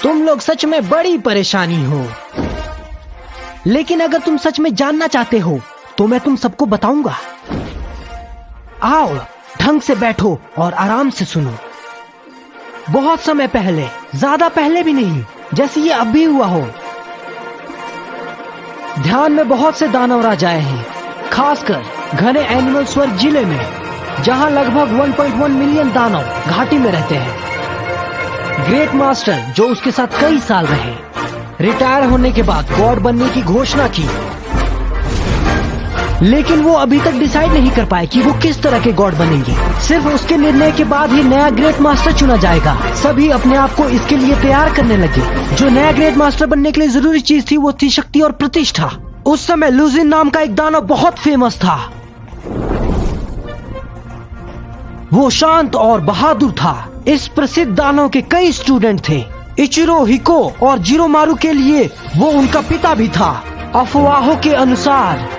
तुम लोग सच में बड़ी परेशानी हो, लेकिन अगर तुम सच में जानना चाहते हो तो मैं तुम सबको बताऊंगा। आओ, ढंग से बैठो और आराम से सुनो। बहुत समय पहले, ज्यादा पहले भी नहीं, जैसे ये अभी हुआ हो, ध्यान में बहुत से दानव राजाएं हैं, खासकर घने एनिमल स्वर्ग जिले में, जहां लगभग 1.1 मिलियन दानव घाटी में रहते हैं। ग्रेट मास्टर, जो उसके साथ कई साल रहे, रिटायर होने के बाद गॉड बनने की घोषणा की, लेकिन वो अभी तक डिसाइड नहीं कर पाए कि वो किस तरह के गॉड बनेंगे। सिर्फ उसके निर्णय के बाद ही नया ग्रेट मास्टर चुना जाएगा। सभी अपने आप को इसके लिए तैयार करने लगे। जो नया ग्रेट मास्टर बनने के लिए जरूरी चीज थी वो थी शक्ति और प्रतिष्ठा। उस समय लुजिन नाम का एक दानव बहुत फेमस था। वो शांत और बहादुर था। इस प्रसिद्ध दानव के कई स्टूडेंट थे। इचिरो, हिको और जिरोमारू के लिए वो उनका पिता भी था। अफवाहों के अनुसार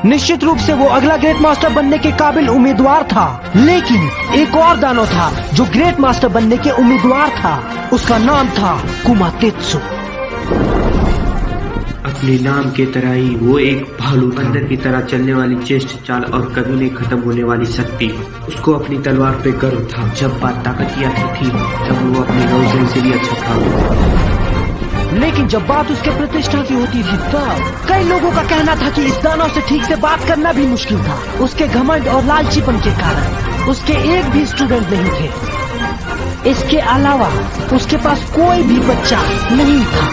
निश्चित रूप से वो अगला ग्रेट मास्टर बनने के काबिल उम्मीदवार था, लेकिन एक और दानव था जो ग्रेट मास्टर बनने के उम्मीदवार था। उसका नाम था कुमातेत्सु। अपने नाम के तरह ही वो एक भालू, बंदर की तरह चलने वाली चेष्ट चाल और कभी नहीं खत्म होने वाली शक्ति। उसको अपनी तलवार पे गर्व था। जब बात ताकत की आती थी तब वो अपने नौसेना से भी अच्छा था। लेकिन जब बात उसके प्रतिष्ठा की होती थी तब कई लोगों का कहना था कि इस दानव से ठीक से बात करना भी मुश्किल था। उसके घमंड और लालचीपन के कारण उसके एक भी स्टूडेंट नहीं थे। इसके अलावा उसके पास कोई भी बच्चा नहीं था।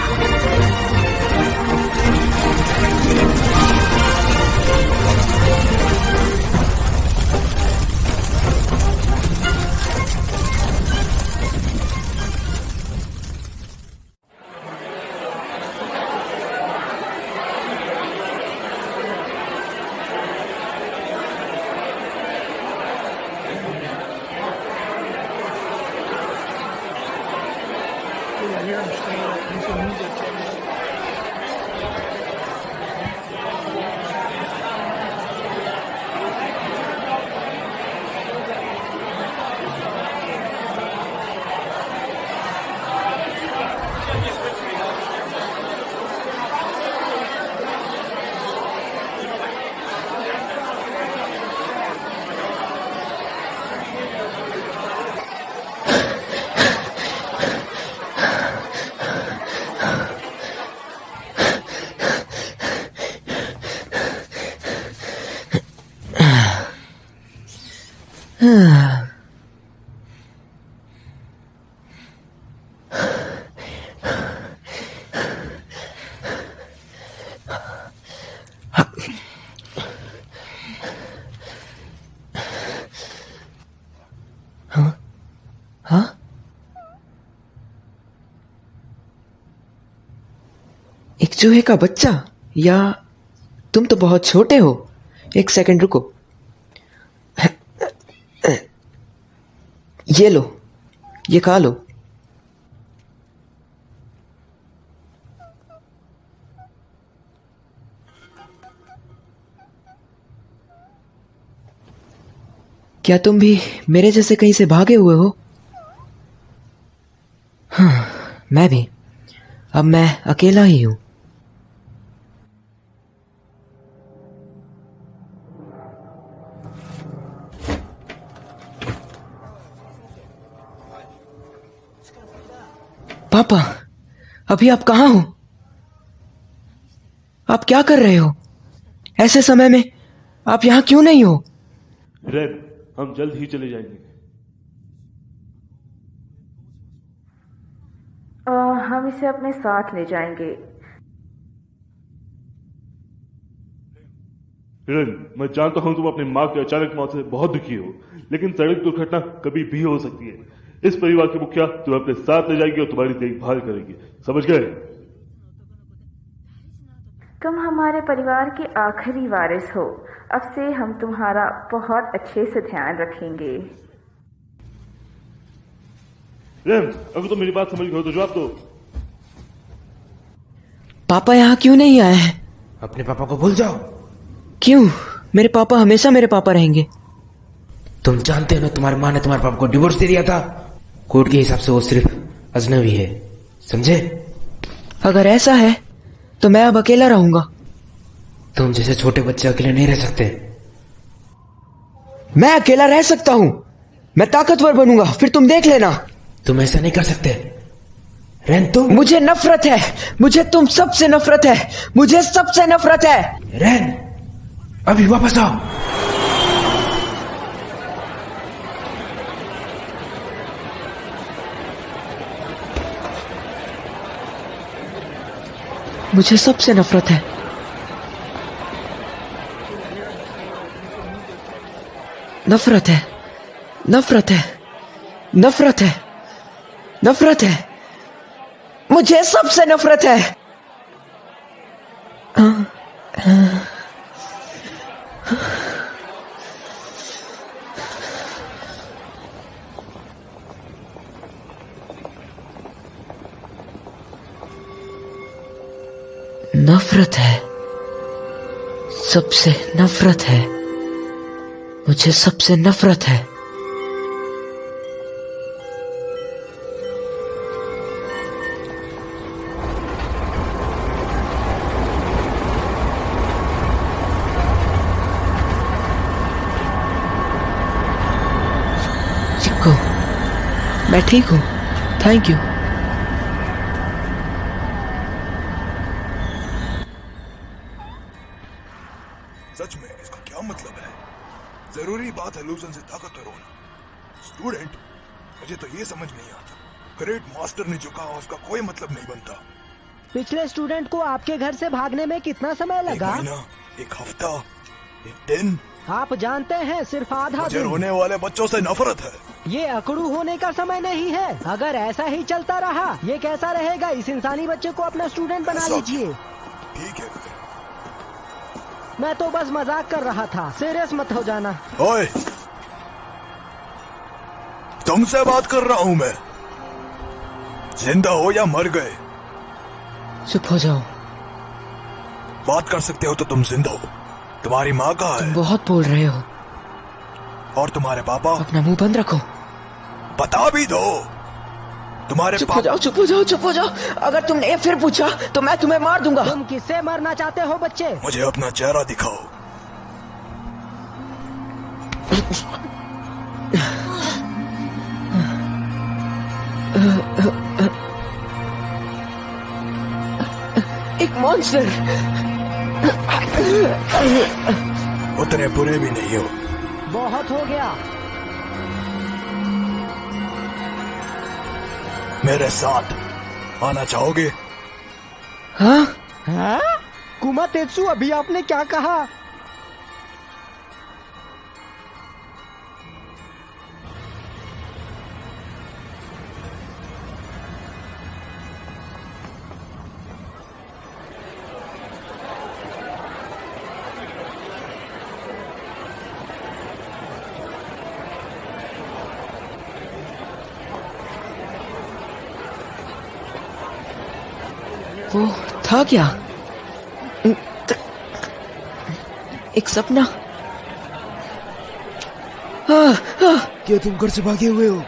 हाँ? एक चूहे का बच्चा? या तुम तो बहुत छोटे हो। एक सेकंड रुको। ये लो, ये खा लो। क्या तुम भी मेरे जैसे कहीं से भागे हुए हो? हाँ, मैं भी। अब मैं अकेला ही हूं। पापा, अभी आप कहाँ हो? आप क्या कर रहे हो? ऐसे समय में आप यहाँ क्यों नहीं हो? रेन, हम जल्द ही चले जाएंगे। हम इसे अपने साथ ले जाएंगे। रेन, मैं जानता हूं तुम अपनी माँ की अचानक मौत से बहुत दुखी हो, लेकिन सड़क दुर्घटना कभी भी हो सकती है। इस परिवार के मुखिया तुम्हें अपने साथ ले जाएंगे और तुम्हारी देखभाल करेंगे, समझ गए? तुम हमारे परिवार के आखिरी वारिस हो। अब से हम तुम्हारा बहुत अच्छे से ध्यान रखेंगे। रैम, अगर तुम मेरी बात समझ गए हो तो जवाब दो। पापा यहाँ क्यों नहीं आए हैं? अपने पापा को भूल जाओ। क्यों? मेरे पापा हमेशा मेरे पापा रहेंगे। तुम जानते हो ना, तुम्हारी माँ ने तुम्हारे पापा को डिवोर्स दे दिया था। कोर्ट के हिसाब से वो सिर्फ अजनबी है, समझे? अगर ऐसा है तो मैं अब अकेला रहूंगा। तुम जैसे छोटे बच्चे अकेले नहीं रह सकते। मैं अकेला रह सकता हूँ। मैं ताकतवर बनूंगा, फिर तुम देख लेना। तुम ऐसा नहीं कर सकते रैन। तुम मुझे नफरत है। मुझे तुम सबसे नफरत है। मुझे सबसे नफरत है। रैन, अभी वापस आओ। मुझे सबसे नफरत है। नफरत है, नफरत है, नफरत है, नफरत है। मुझे सबसे नफरत है। नफरत है, सबसे नफरत है। मुझे सबसे नफरत है। चिक्को, मैं ठीक हूँ, थैंक यू। सच में इसका क्या मतलब है? जरूरी बात है लूजन से ताकतवर होना। स्टूडेंट, मुझे तो ये समझ नहीं आता। ग्रेट मास्टर ने जो कहा उसका कोई मतलब नहीं बनता। पिछले स्टूडेंट को आपके घर से भागने में कितना समय एक लगा? महीना, एक हफ्ता, एक दिन। आप जानते हैं, सिर्फ आधा मुझे दिन। रोने वाले बच्चों से नफरत है। ये अकड़ू होने का समय नहीं है। अगर ऐसा ही चलता रहा, ये कैसा रहेगा? इस इंसानी बच्चे को अपना स्टूडेंट बना ऐसा लीजिए। ठीक है फिर। मैं तो बस मजाक कर रहा था, सीरियस मत हो जाना। ओए, तुमसे बात कर रहा हूँ मैं। जिंदा हो या मर गए? चुप हो जाओ। बात कर सकते हो तो तुम जिंदा हो। तुम्हारी माँ कहाँ तुम है? बहुत बोल रहे हो। और तुम्हारे पापा? अपना मुंह बंद रखो। बता भी दो। तुम्हारे चुप हो जाओ, चुप हो जाओ, चुप हो जाओ। अगर तुमने फिर पूछा तो मैं तुम्हें मार दूंगा। तुम किससे मरना चाहते हो बच्चे? मुझे अपना चेहरा दिखाओ। एक मॉन्स्टर। उतने बुरे भी नहीं हो। बहुत हो गया। मेरे साथ आना चाहोगे? हाँ? हाँ? कुमा तेत्सु, अभी आपने क्या कहा? वो था क्या? एक सपना? क्या तुम घर से भागे हुए हो?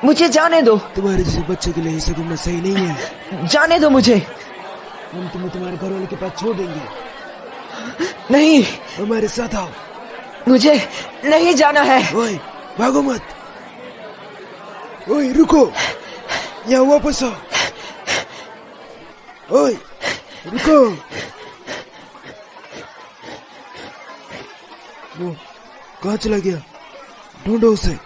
मुझे जाने दो। तुम्हारे जैसे बच्चे के लिए ऐसे घूमना सही नहीं है। जाने दो मुझे। हम तुम्हें तुम्हारे घर वाले के पास छोड़ देंगे। नहीं, हमारे साथ आओ। मुझे नहीं जाना है। ओए, भागो मत। ओए, रुको, यहाँ वापस आओ। ओए, रुको। वो कहाँ चला गया? ढूंढो उसे।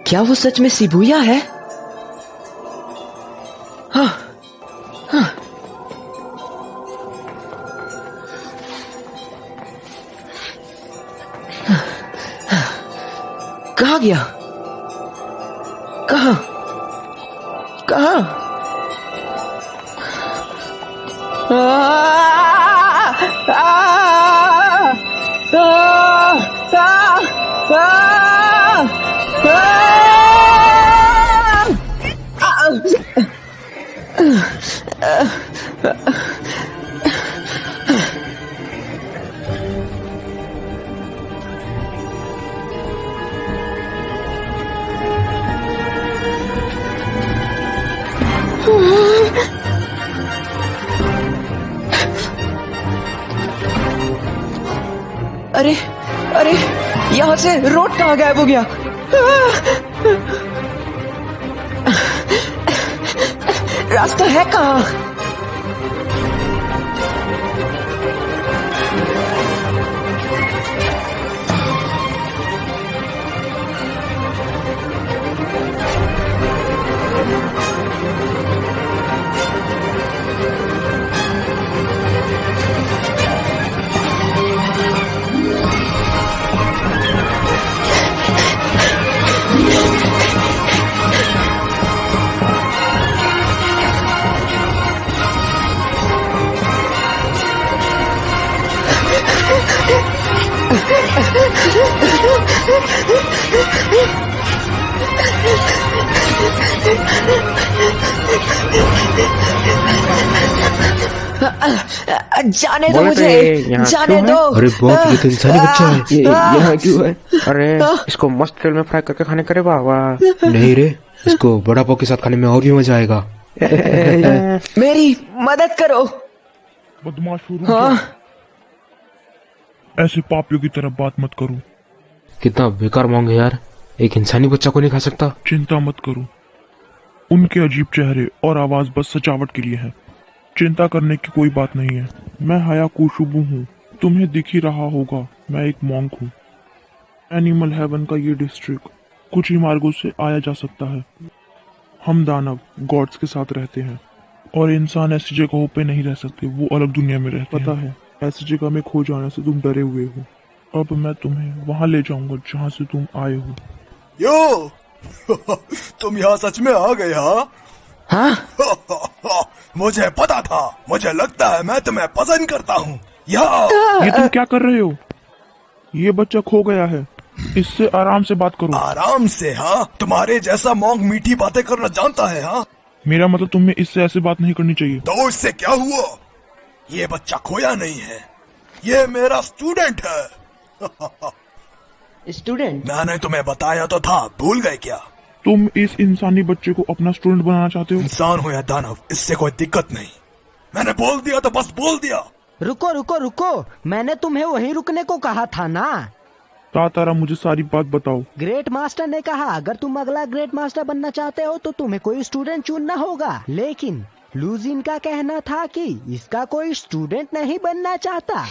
क्या वो सच में शिबुया है? हाँ, हाँ। कहाँ गया? कहाँ? कहाँ? अरे अरे, यहाँ से रोड कहाँ गायब हो गया? रास्ता है कहाँ? जाने दो मुझे, जाने दो। अरे बहुत ये तो इंसानी बच्चा है। ये यहाँ क्यों है? अरे इसको मस्त तेल में फ्राई करके खाने करे वाह। नहीं रे, इसको बड़ा पाव के साथ खाने में और भी मजा आएगा। मेरी मदद करो। बदमाश हो हाँ, ऐसे पापियों की तरफ बात मत करो। कितना बेकार मांग है यार, एक इंसानी बच्चा को नहीं खा सकता। चिंता मत करो, उनके अजीब चेहरे और आवाज बस सजावट के लिए है। चिंता करने की कोई बात नहीं है। मैं हायाकुशुबु हूँ, तुम्हें दिख ही रहा होगा। मैं एक मॉन्क हूँ। एनिमल हेवन का ये डिस्ट्रिक्ट कुछ ही मार्गों से आया जा सकता है। हम दानव गॉड्स के साथ रहते हैं और इंसान ऐसी जगहों पे नहीं रह सकते, वो अलग दुनिया में रहते हैं। पता है, ऐसी जगह में खो जाने से तुम डरे हुए हो। अब मैं तुम्हें वहां ले जाऊंगा जहां से तुम आए हो। यो तुम यहाँ सच में आ गए? हाँ हाँ। मुझे पता था। मुझे लगता है मैं तुम्हें पसंद करता हूँ। ये तुम क्या कर रहे हो? ये बच्चा खो गया है, इससे आराम से बात करो। आराम से? हाँ, तुम्हारे जैसा मॉन्क मीठी बातें करना जानता है? हाँ, मेरा मतलब तुम्हें इससे ऐसे बात नहीं करनी चाहिए। तो इससे क्या हुआ? ये बच्चा खोया नहीं है, ये मेरा स्टूडेंट है। स्टूडेंट? मैंने तुम्हें बताया तो था, भूल गए क्या? तुम इस इंसानी बच्चे को अपना स्टूडेंट बनाना चाहते हो? इंसान हो या दानव, इससे कोई दिक्कत नहीं। मैंने बोल दिया तो बस बोल दिया। रुको रुको रुको, मैंने तुम्हें वहीं रुकने को कहा था ना। तातारा, मुझे सारी बात बताओ। ग्रेट मास्टर ने कहा अगर तुम अगला ग्रेट मास्टर बनना चाहते हो तो तुम्हें कोई स्टूडेंट चुनना होगा, लेकिन लूजिन का कहना था कि इसका कोई स्टूडेंट नहीं बनना चाहता।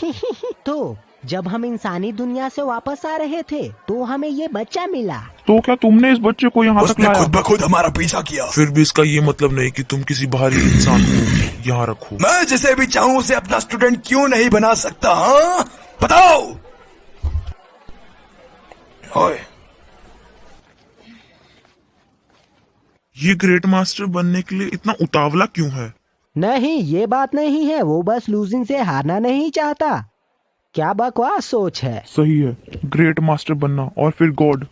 तो जब हम इंसानी दुनिया से वापस आ रहे थे तो हमें ये बच्चा मिला। तो क्या तुमने इस बच्चे को यहाँ तक उसने लाया? खुद ब खुद हमारा पीछा किया। फिर भी इसका ये मतलब नहीं कि तुम किसी बाहरी इंसान को यहाँ रखो। मैं जिसे भी चाहूँ उसे अपना स्टूडेंट क्यों नहीं बना सकता? हाँ बताओ। ओए, ये ग्रेट मास्टर बनने के लिए इतना उतावला क्यों है? नहीं, ये बात नहीं है, वो बस लूजिन से हारना नहीं चाहता। क्या बकवास सोच है। सही है, ग्रेट मास्टर बनना और फिर गॉड,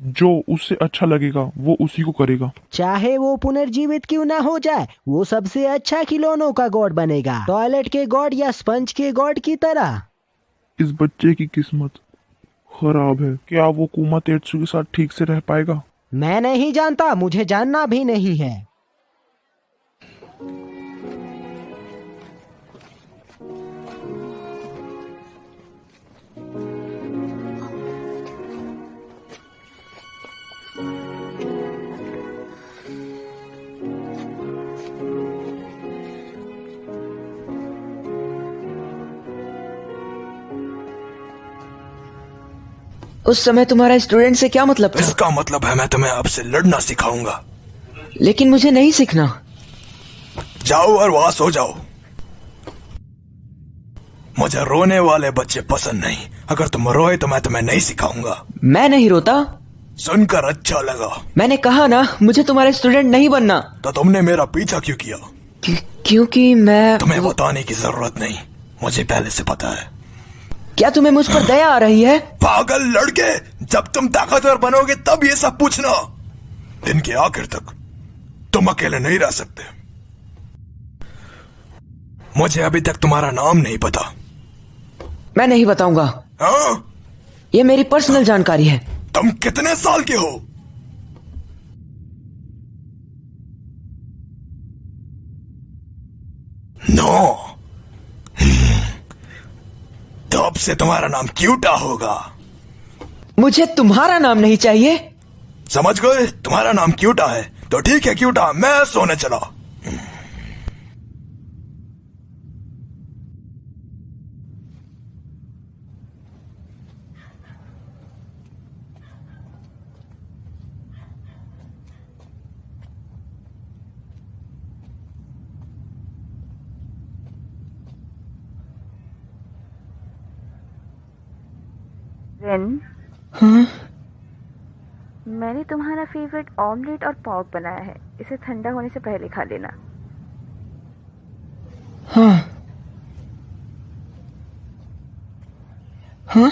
जो उससे अच्छा लगेगा वो उसी को करेगा। चाहे वो पुनर्जीवित क्यों ना हो जाए, वो सबसे अच्छा खिलौनों का गॉड बनेगा, टॉयलेट के गॉड या स्पंज के गॉड की तरह। इस बच्चे की किस्मत खराब है। क्या वो कुमा तेत्सु के साथ ठीक से रह पाएगा? मैं नहीं जानता, मुझे जानना भी नहीं है। उस समय तुम्हारा स्टूडेंट से क्या मतलब था? इसका मतलब है मैं तुम्हें आपसे लड़ना सिखाऊंगा। लेकिन मुझे नहीं सीखना। जाओ और वहां सो जाओ। मुझे रोने वाले बच्चे पसंद नहीं। अगर तुम रोए तो मैं तुम्हें नहीं सिखाऊंगा। मैं नहीं रोता। सुनकर अच्छा लगा। मैंने कहा ना, मुझे तुम्हारा स्टूडेंट नहीं बनना। तो तुमने मेरा पीछा क्यों किया? क्योंकि मैं... तुम्हें बताने की जरूरत नहीं, मुझे पहले से पता है। क्या तुम्हें मुझ पर दया आ रही है? पागल लड़के, जब तुम ताकतवर बनोगे तब ये सब पूछना। दिन के आखिर तक तुम अकेले नहीं रह सकते। मुझे अभी तक तुम्हारा नाम नहीं पता। मैं नहीं बताऊंगा। हाँ? ये मेरी पर्सनल जानकारी है। तुम कितने साल के हो? नो। तो अब से तुम्हारा नाम क्यूटा होगा। मुझे तुम्हारा नाम नहीं चाहिए। समझ गए? तुम्हारा नाम क्यूटा है तो ठीक है क्यूटा, मैं सोने चला। रेन, हाँ? मैंने तुम्हारा फेवरेट ऑमलेट और पॉक बनाया है। इसे ठंडा होने से पहले खा लेना। हाँ। हाँ?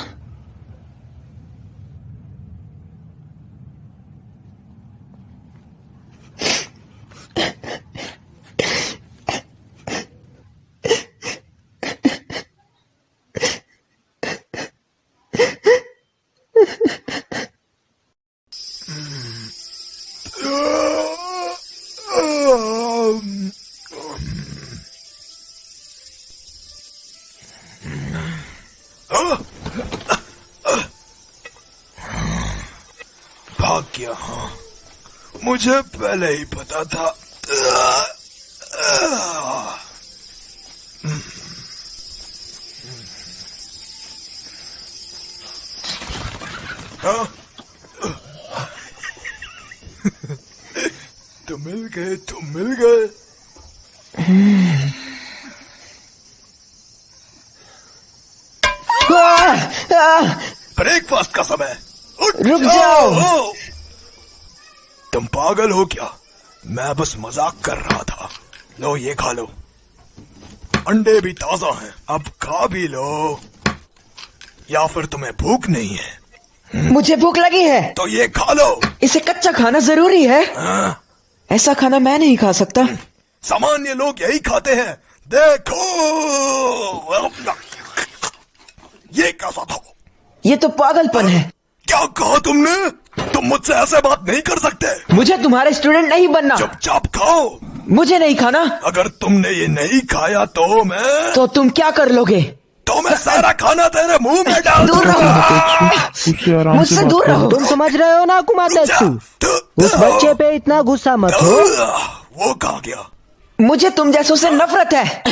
भाग गया। हाँ, मुझे पहले ही पता था। हाँ? तुम मिल गए, तुम मिल गए। ब्रेकफास्ट का समय। रुक जाओ। तुम पागल हो क्या? मैं बस मजाक कर रहा था। लो ये खा लो। अंडे भी ताजा हैं, अब खा भी लो। या फिर तुम्हें भूख नहीं है? मुझे भूख लगी है। तो ये खा लो। इसे कच्चा खाना जरूरी है? हाँ? ऐसा खाना मैं नहीं खा सकता। सामान्य लोग यही खाते हैं। देखो ये कैसा था? ये तो पागलपन है। क्या कहा तुमने? तुम मुझसे ऐसे बात नहीं कर सकते। मुझे तुम्हारे स्टूडेंट नहीं बनना। चुपचाप खाओ। मुझे नहीं खाना। अगर तुमने ये नहीं खाया तो मैं... तो तुम क्या कर लोगे? तो मैं सारा खाना तेरे मुंह में डाल दूर उससे आराम मुझसे से दूर रहो। तुम समझ रहे हो ना कुमातेत्सु? उस बच्चे पे इतना गुस्सा मत हो। वो कहाँ गया? मुझे तुम जैसों से नफरत है।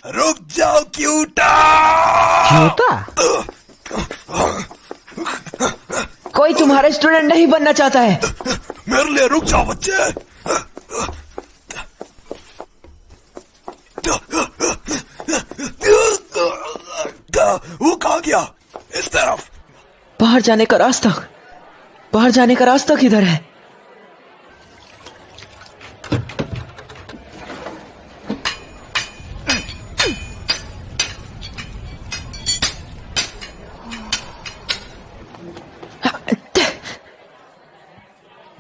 रुक जाओ क्यूटा। क्यूटा? कोई तुम्हारे स्टूडेंट नहीं बनना चाहता है। मेरे लिए रुक जाओ बच्चे। वो कहाँ गया? इस तरफ। बाहर जाने का रास्ता किधर है?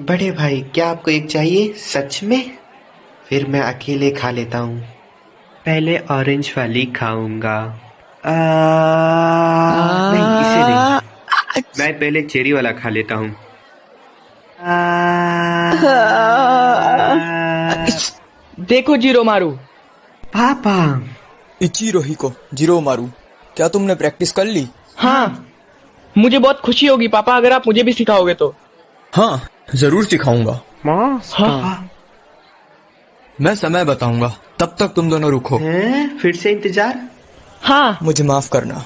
बड़े भाई, क्या आपको एक चाहिए? सच में? फिर मैं अकेले खा लेता हूँ। पहले ऑरेंज वाली खाऊंगा। नहीं, इसे नहीं। मैं पहले चेरी वाला खा लेता हूँ। देखो जीरो मारू। पापा। इचिरो हिको जीरो मारू, क्या तुमने प्रैक्टिस कर ली? हाँ, मुझे बहुत खुशी होगी पापा अगर आप मुझे भी सिखाओगे तो। हाँ, जरूर सिखाऊंगा। हाँ। मैं समय बताऊंगा, तब तक तुम दोनों रुको। फिर से इंतजार? हाँ। मुझे माफ करना।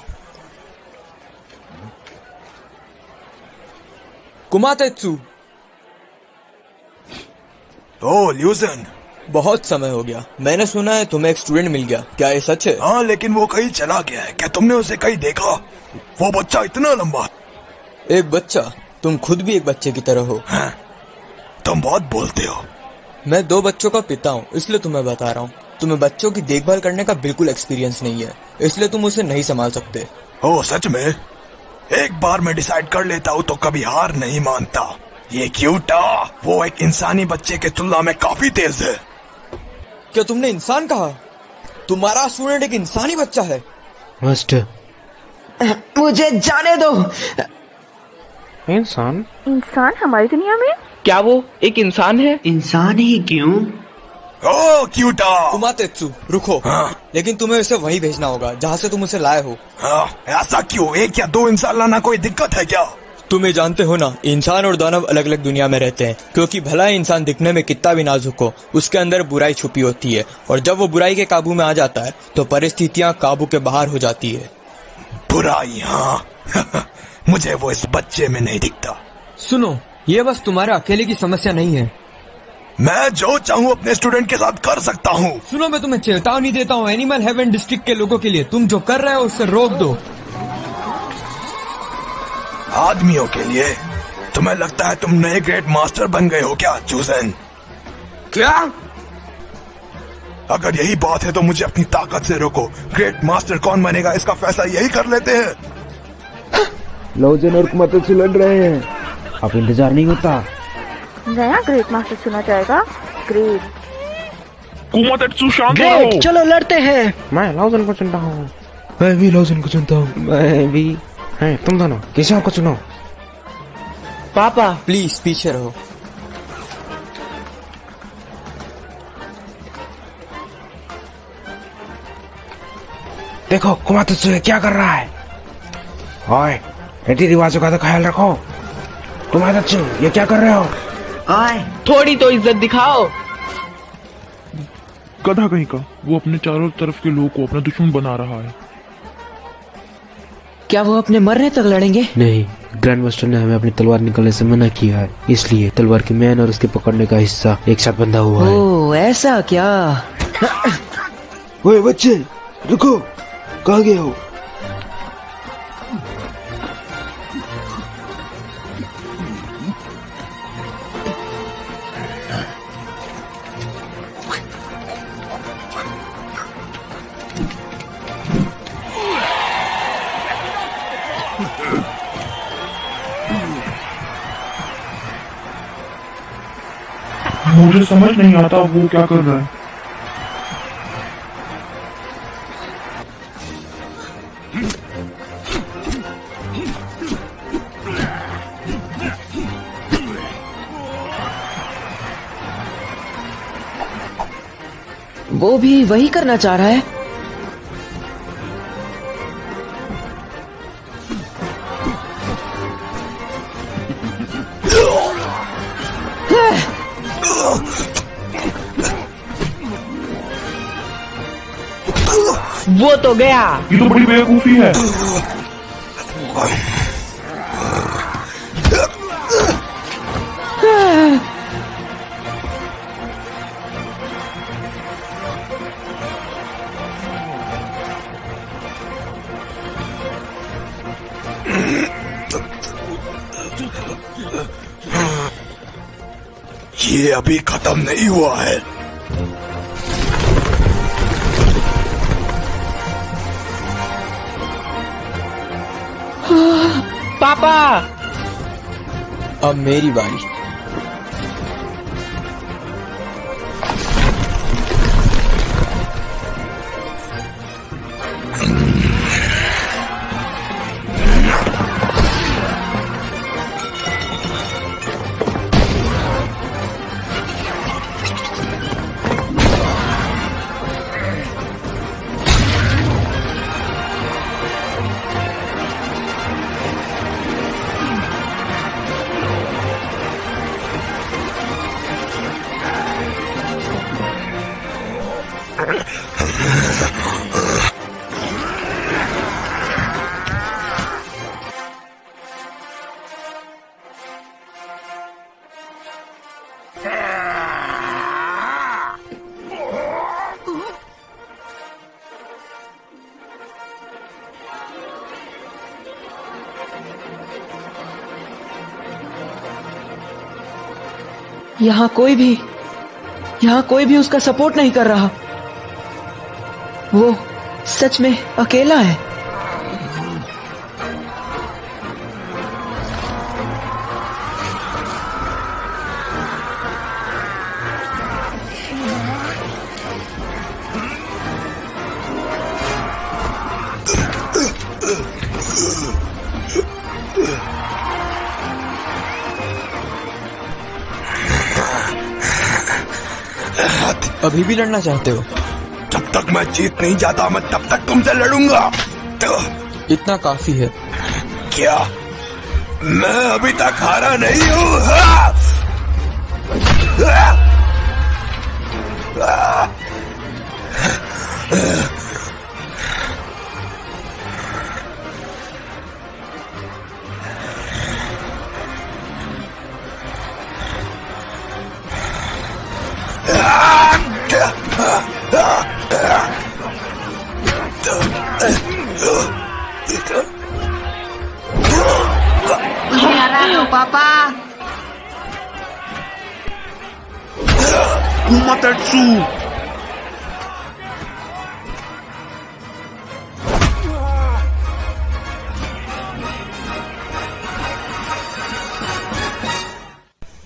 कुमातेत्सु। ओ ल्यूसन, बहुत समय हो गया। मैंने सुना है तुम्हें एक स्टूडेंट मिल गया, क्या ये सच है? हाँ, लेकिन वो कहीं चला गया है। क्या तुमने उसे कहीं देखा? वो बच्चा इतना लंबा। एक बच्चा? तुम खुद भी एक बच्चे की तरह हो। हाँ, तुम बहुत बोलते हो। मैं 2 बच्चों का पिता हूँ, इसलिए तुम्हें बता रहा हूँ। तुम्हें बच्चों की देखभाल करने का बिल्कुल एक्सपीरियंस नहीं है, इसलिए तुम उसे नहीं संभाल सकते। ओ सच में? एक बार मैं डिसाइड कर लेता हूँ तो कभी हार नहीं मानता। ये क्यूटा, वो एक इंसानी बच्चे के तुलना में काफी तेज है। क्या तुमने इंसान कहा? तुम्हारा स्टूडेंट एक इंसानी बच्चा है? मास्टर, मुझे जाने दो। इंसान? इंसान हमारी दुनिया में? क्या वो एक इंसान है? इंसान ही क्यों? ओ क्यूटा! कुमातेत्सु, रुको। हाँ? लेकिन तुम्हें उसे वहीं भेजना होगा जहाँ से तुम उसे लाए हो। हाँ, ऐसा क्यों? 1 या 2 इंसान लाना कोई दिक्कत है क्या? तुम ये जानते हो ना, इंसान और दानव अलग अलग दुनिया में रहते हैं, क्योंकि भला इंसान दिखने में कितना भी नाजुक हो, उसके अंदर बुराई छुपी होती है, और जब वो बुराई के काबू में आ जाता है तो परिस्थितियाँ काबू के बाहर हो जाती है। बुराई? हाँ। मुझे वो इस बच्चे में नहीं दिखता। सुनो, ये बस तुम्हारे अकेले की समस्या नहीं है। मैं जो चाहूँ अपने स्टूडेंट के साथ कर सकता हूँ। सुनो, मैं तुम्हें चेतावनी देता हूँ एनिमल हेवन डिस्ट्रिक्ट के लोगों के लिए, तुम जो कर रहे हो उससे रोक दो। आदमियों के लिए? तुम्हें लगता है तुम नए ग्रेट मास्टर बन गए हो क्या चूजन? क्या? अगर यही बात है तो मुझे अपनी ताकत से रोको। ग्रेट मास्टर कौन बनेगा इसका फैसला यही कर लेते हैं। लौजन और कुमातेत्सु लड़ रहे हैं, अब इंतजार नहीं होता। नया ग्रेट मास्टर चुना जाएगा। ग्रेट। कुमातेत्सु शांत ग्रेट, रहो। चलो लड़ते हैं। मैं लौजन को चुनता हूँ। मैं भी लौजन को चुनता हूँ। मैं भी। है, तुम दोनों किसी और को चुनो। पापा प्लीज पीछे रहो। देखो कुमातेत्सु ये क्या कर रहा है। ओए, रीति रिवाजों का तो ख्याल रखो। कुमातेत्सु ये क्या कर रहे हो? आए, थोड़ी तो इज्जत दिखाओ। गधा कहीं का, वो अपने चारों तरफ के लोगों को अपना दुश्मन बना रहा है। क्या वो अपने मरने तक लड़ेंगे? नहीं, ग्रैंड मास्टर ने हमें अपनी तलवार निकालने से मना किया है, इसलिए तलवार की मैन और उसके पकड़ने का हिस्सा एक साथ बंधा हुआ है। ओह, ऐसा क्या? ओए बच्चे, रुको, कहाँ गए हो? मुझे समझ नहीं आता वो क्या कर रहा है। वो भी वही करना चाह रहा है। वो तो गया। ये तो बड़ी बेवकूफी है। ये अभी खत्म नहीं हुआ है। पापा, अब मेरी बारी। यहाँ कोई भी उसका सपोर्ट नहीं कर रहा। वो सच में अकेला है। अभी भी लड़ना चाहते हो? जब तक मैं जीत नहीं जाता मैं तब तक तुमसे लड़ूंगा। इतना काफी है। क्या मैं अभी तक हारा नहीं हूँ? पापा कुमातेत्सु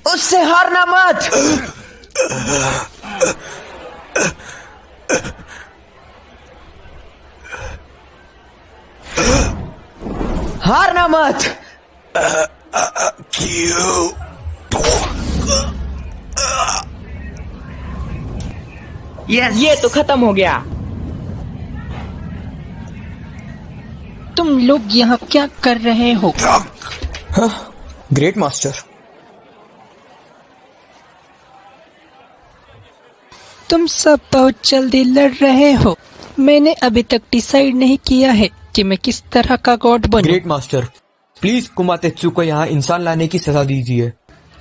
उससे हारना मत। हारना मत। क्यों? ये तो खत्म हो गया। तुम लोग यहाँ क्या कर रहे हो? ग्रेट मास्टर, तुम सब बहुत जल्दी लड़ रहे हो। मैंने अभी तक डिसाइड नहीं किया है कि मैं किस तरह का गॉड बनूं। ग्रेट मास्टर, प्लीज कुमातेत्सु को यहाँ इंसान लाने की सजा दीजिए।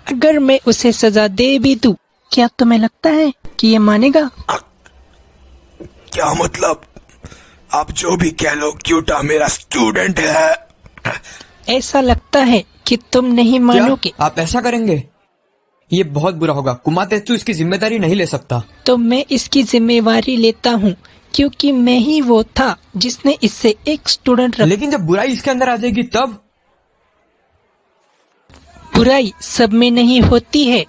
अगर मैं उसे सजा दे भी दूं, क्या तुम्हें लगता है कि ये मानेगा? क्या मतलब? आप जो भी कह लो, क्यूटा मेरा स्टूडेंट है। ऐसा लगता है कि तुम नहीं मानोगे। आप ऐसा करेंगे? ये बहुत बुरा होगा। कुमातेत्सु इसकी जिम्मेदारी नहीं ले सकता। तो मैं इसकी जिम्मेवारी लेता हूँ, क्योंकि मैं ही वो था जिसने इससे एक स्टूडेंट रखा। लेकिन जब बुराई इसके अंदर आ जाएगी तब? बुराई सब में नहीं होती है।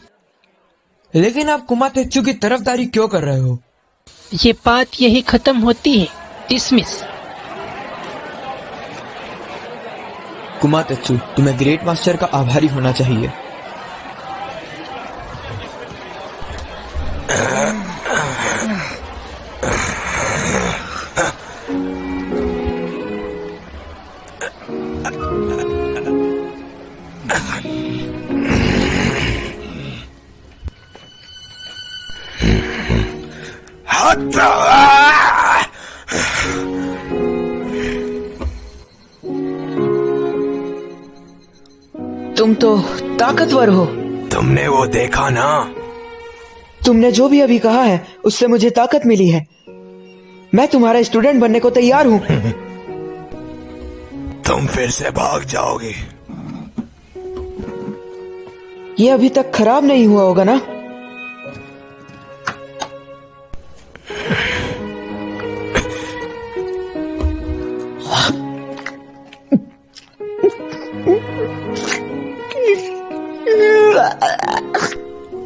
लेकिन आप कुमातेत्सु की तरफदारी क्यों कर रहे हो? ये बात यही खत्म होती है। डिसमिस। कुमातेत्सु, तुम्हें ग्रेट मास्टर का आभारी होना चाहिए। तुम तो ताकतवर हो। तुमने वो देखा ना? तुमने जो भी अभी कहा है उससे मुझे ताकत मिली है। मैं तुम्हारा स्टूडेंट बनने को तैयार हूँ। तुम फिर से भाग जाओगे। ये अभी तक खराब नहीं हुआ होगा ना?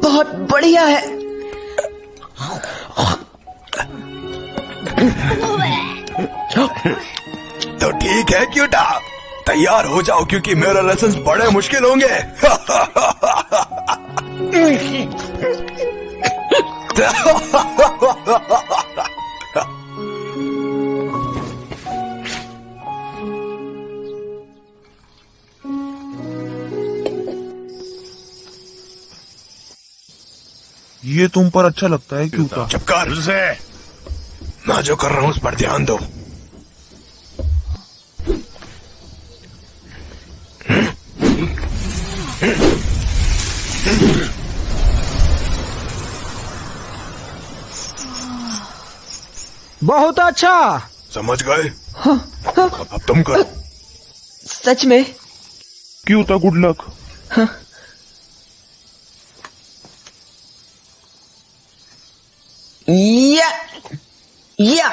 बहुत बढ़िया है। तो ठीक है क्यूटा, तैयार हो जाओ क्योंकि मेरे लेसन्स बड़े मुश्किल होंगे। ये तुम पर अच्छा लगता है क्यूटा? चुप कर। मैं जो कर रहा हूं उस पर ध्यान दो। बहुत अच्छा। समझ गए? हाँ, हाँ। अब तुम करो। सच में क्यूता गुड लक। हाँ। या या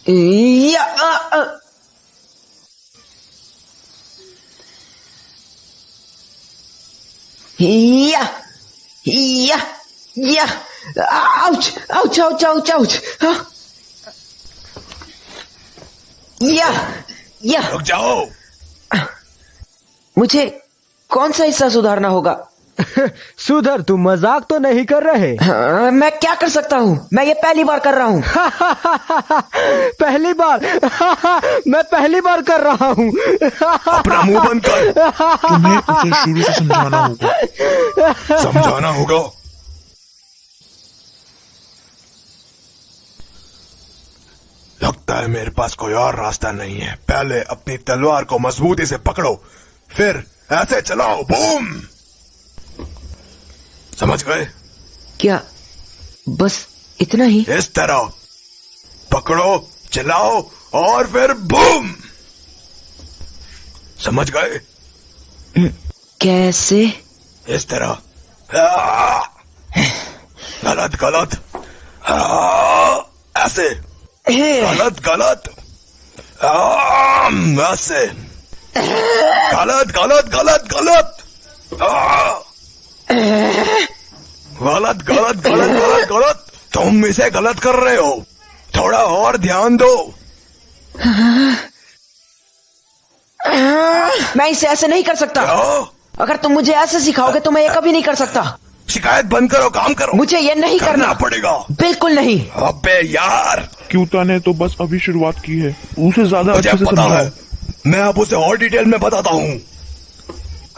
या या या या ouch ouch ouch ouch ouch. या रुक जाओ। मुझे कौन सा हिस्सा सुधारना होगा? सुधर, तुम मजाक तो नहीं कर रहे? हाँ, मैं क्या कर सकता हूँ? मैं ये पहली बार कर रहा हूँ। पहली बार? मैं पहली बार कर रहा हूँ। अपना मुंह बंद कर। तुम्हें उसे शुरू से समझाना होगा। समझाना होगा। लगता है मेरे पास कोई और रास्ता नहीं है। पहले अपनी तलवार को मजबूती से पकड़ो, फिर ऐसे चलाओ, बूम। समझ गए? क्या बस इतना ही? इस तरह पकड़ो, चलाओ और फिर बूम। समझ गए? कैसे? इस तरह। गलत गलत। ऐसे। गलत गलत। ऐसे। गलत गलत गलत गलत। गलत गलत गलत गलत गलत। तुम इसे गलत कर रहे हो, थोड़ा और ध्यान दो। मैं इसे ऐसे नहीं कर सकता। अगर तुम मुझे ऐसे सिखाओगे तो मैं ये कभी नहीं कर सकता। शिकायत बंद करो, काम करो। मुझे ये नहीं करना पड़ेगा। बिल्कुल नहीं। अबे यार, क्यूता ने तो बस अभी शुरुआत की है, उसे ज्यादा अच्छे से पता है। समझाओ। मैं अब उसे और डिटेल में बताता हूँ।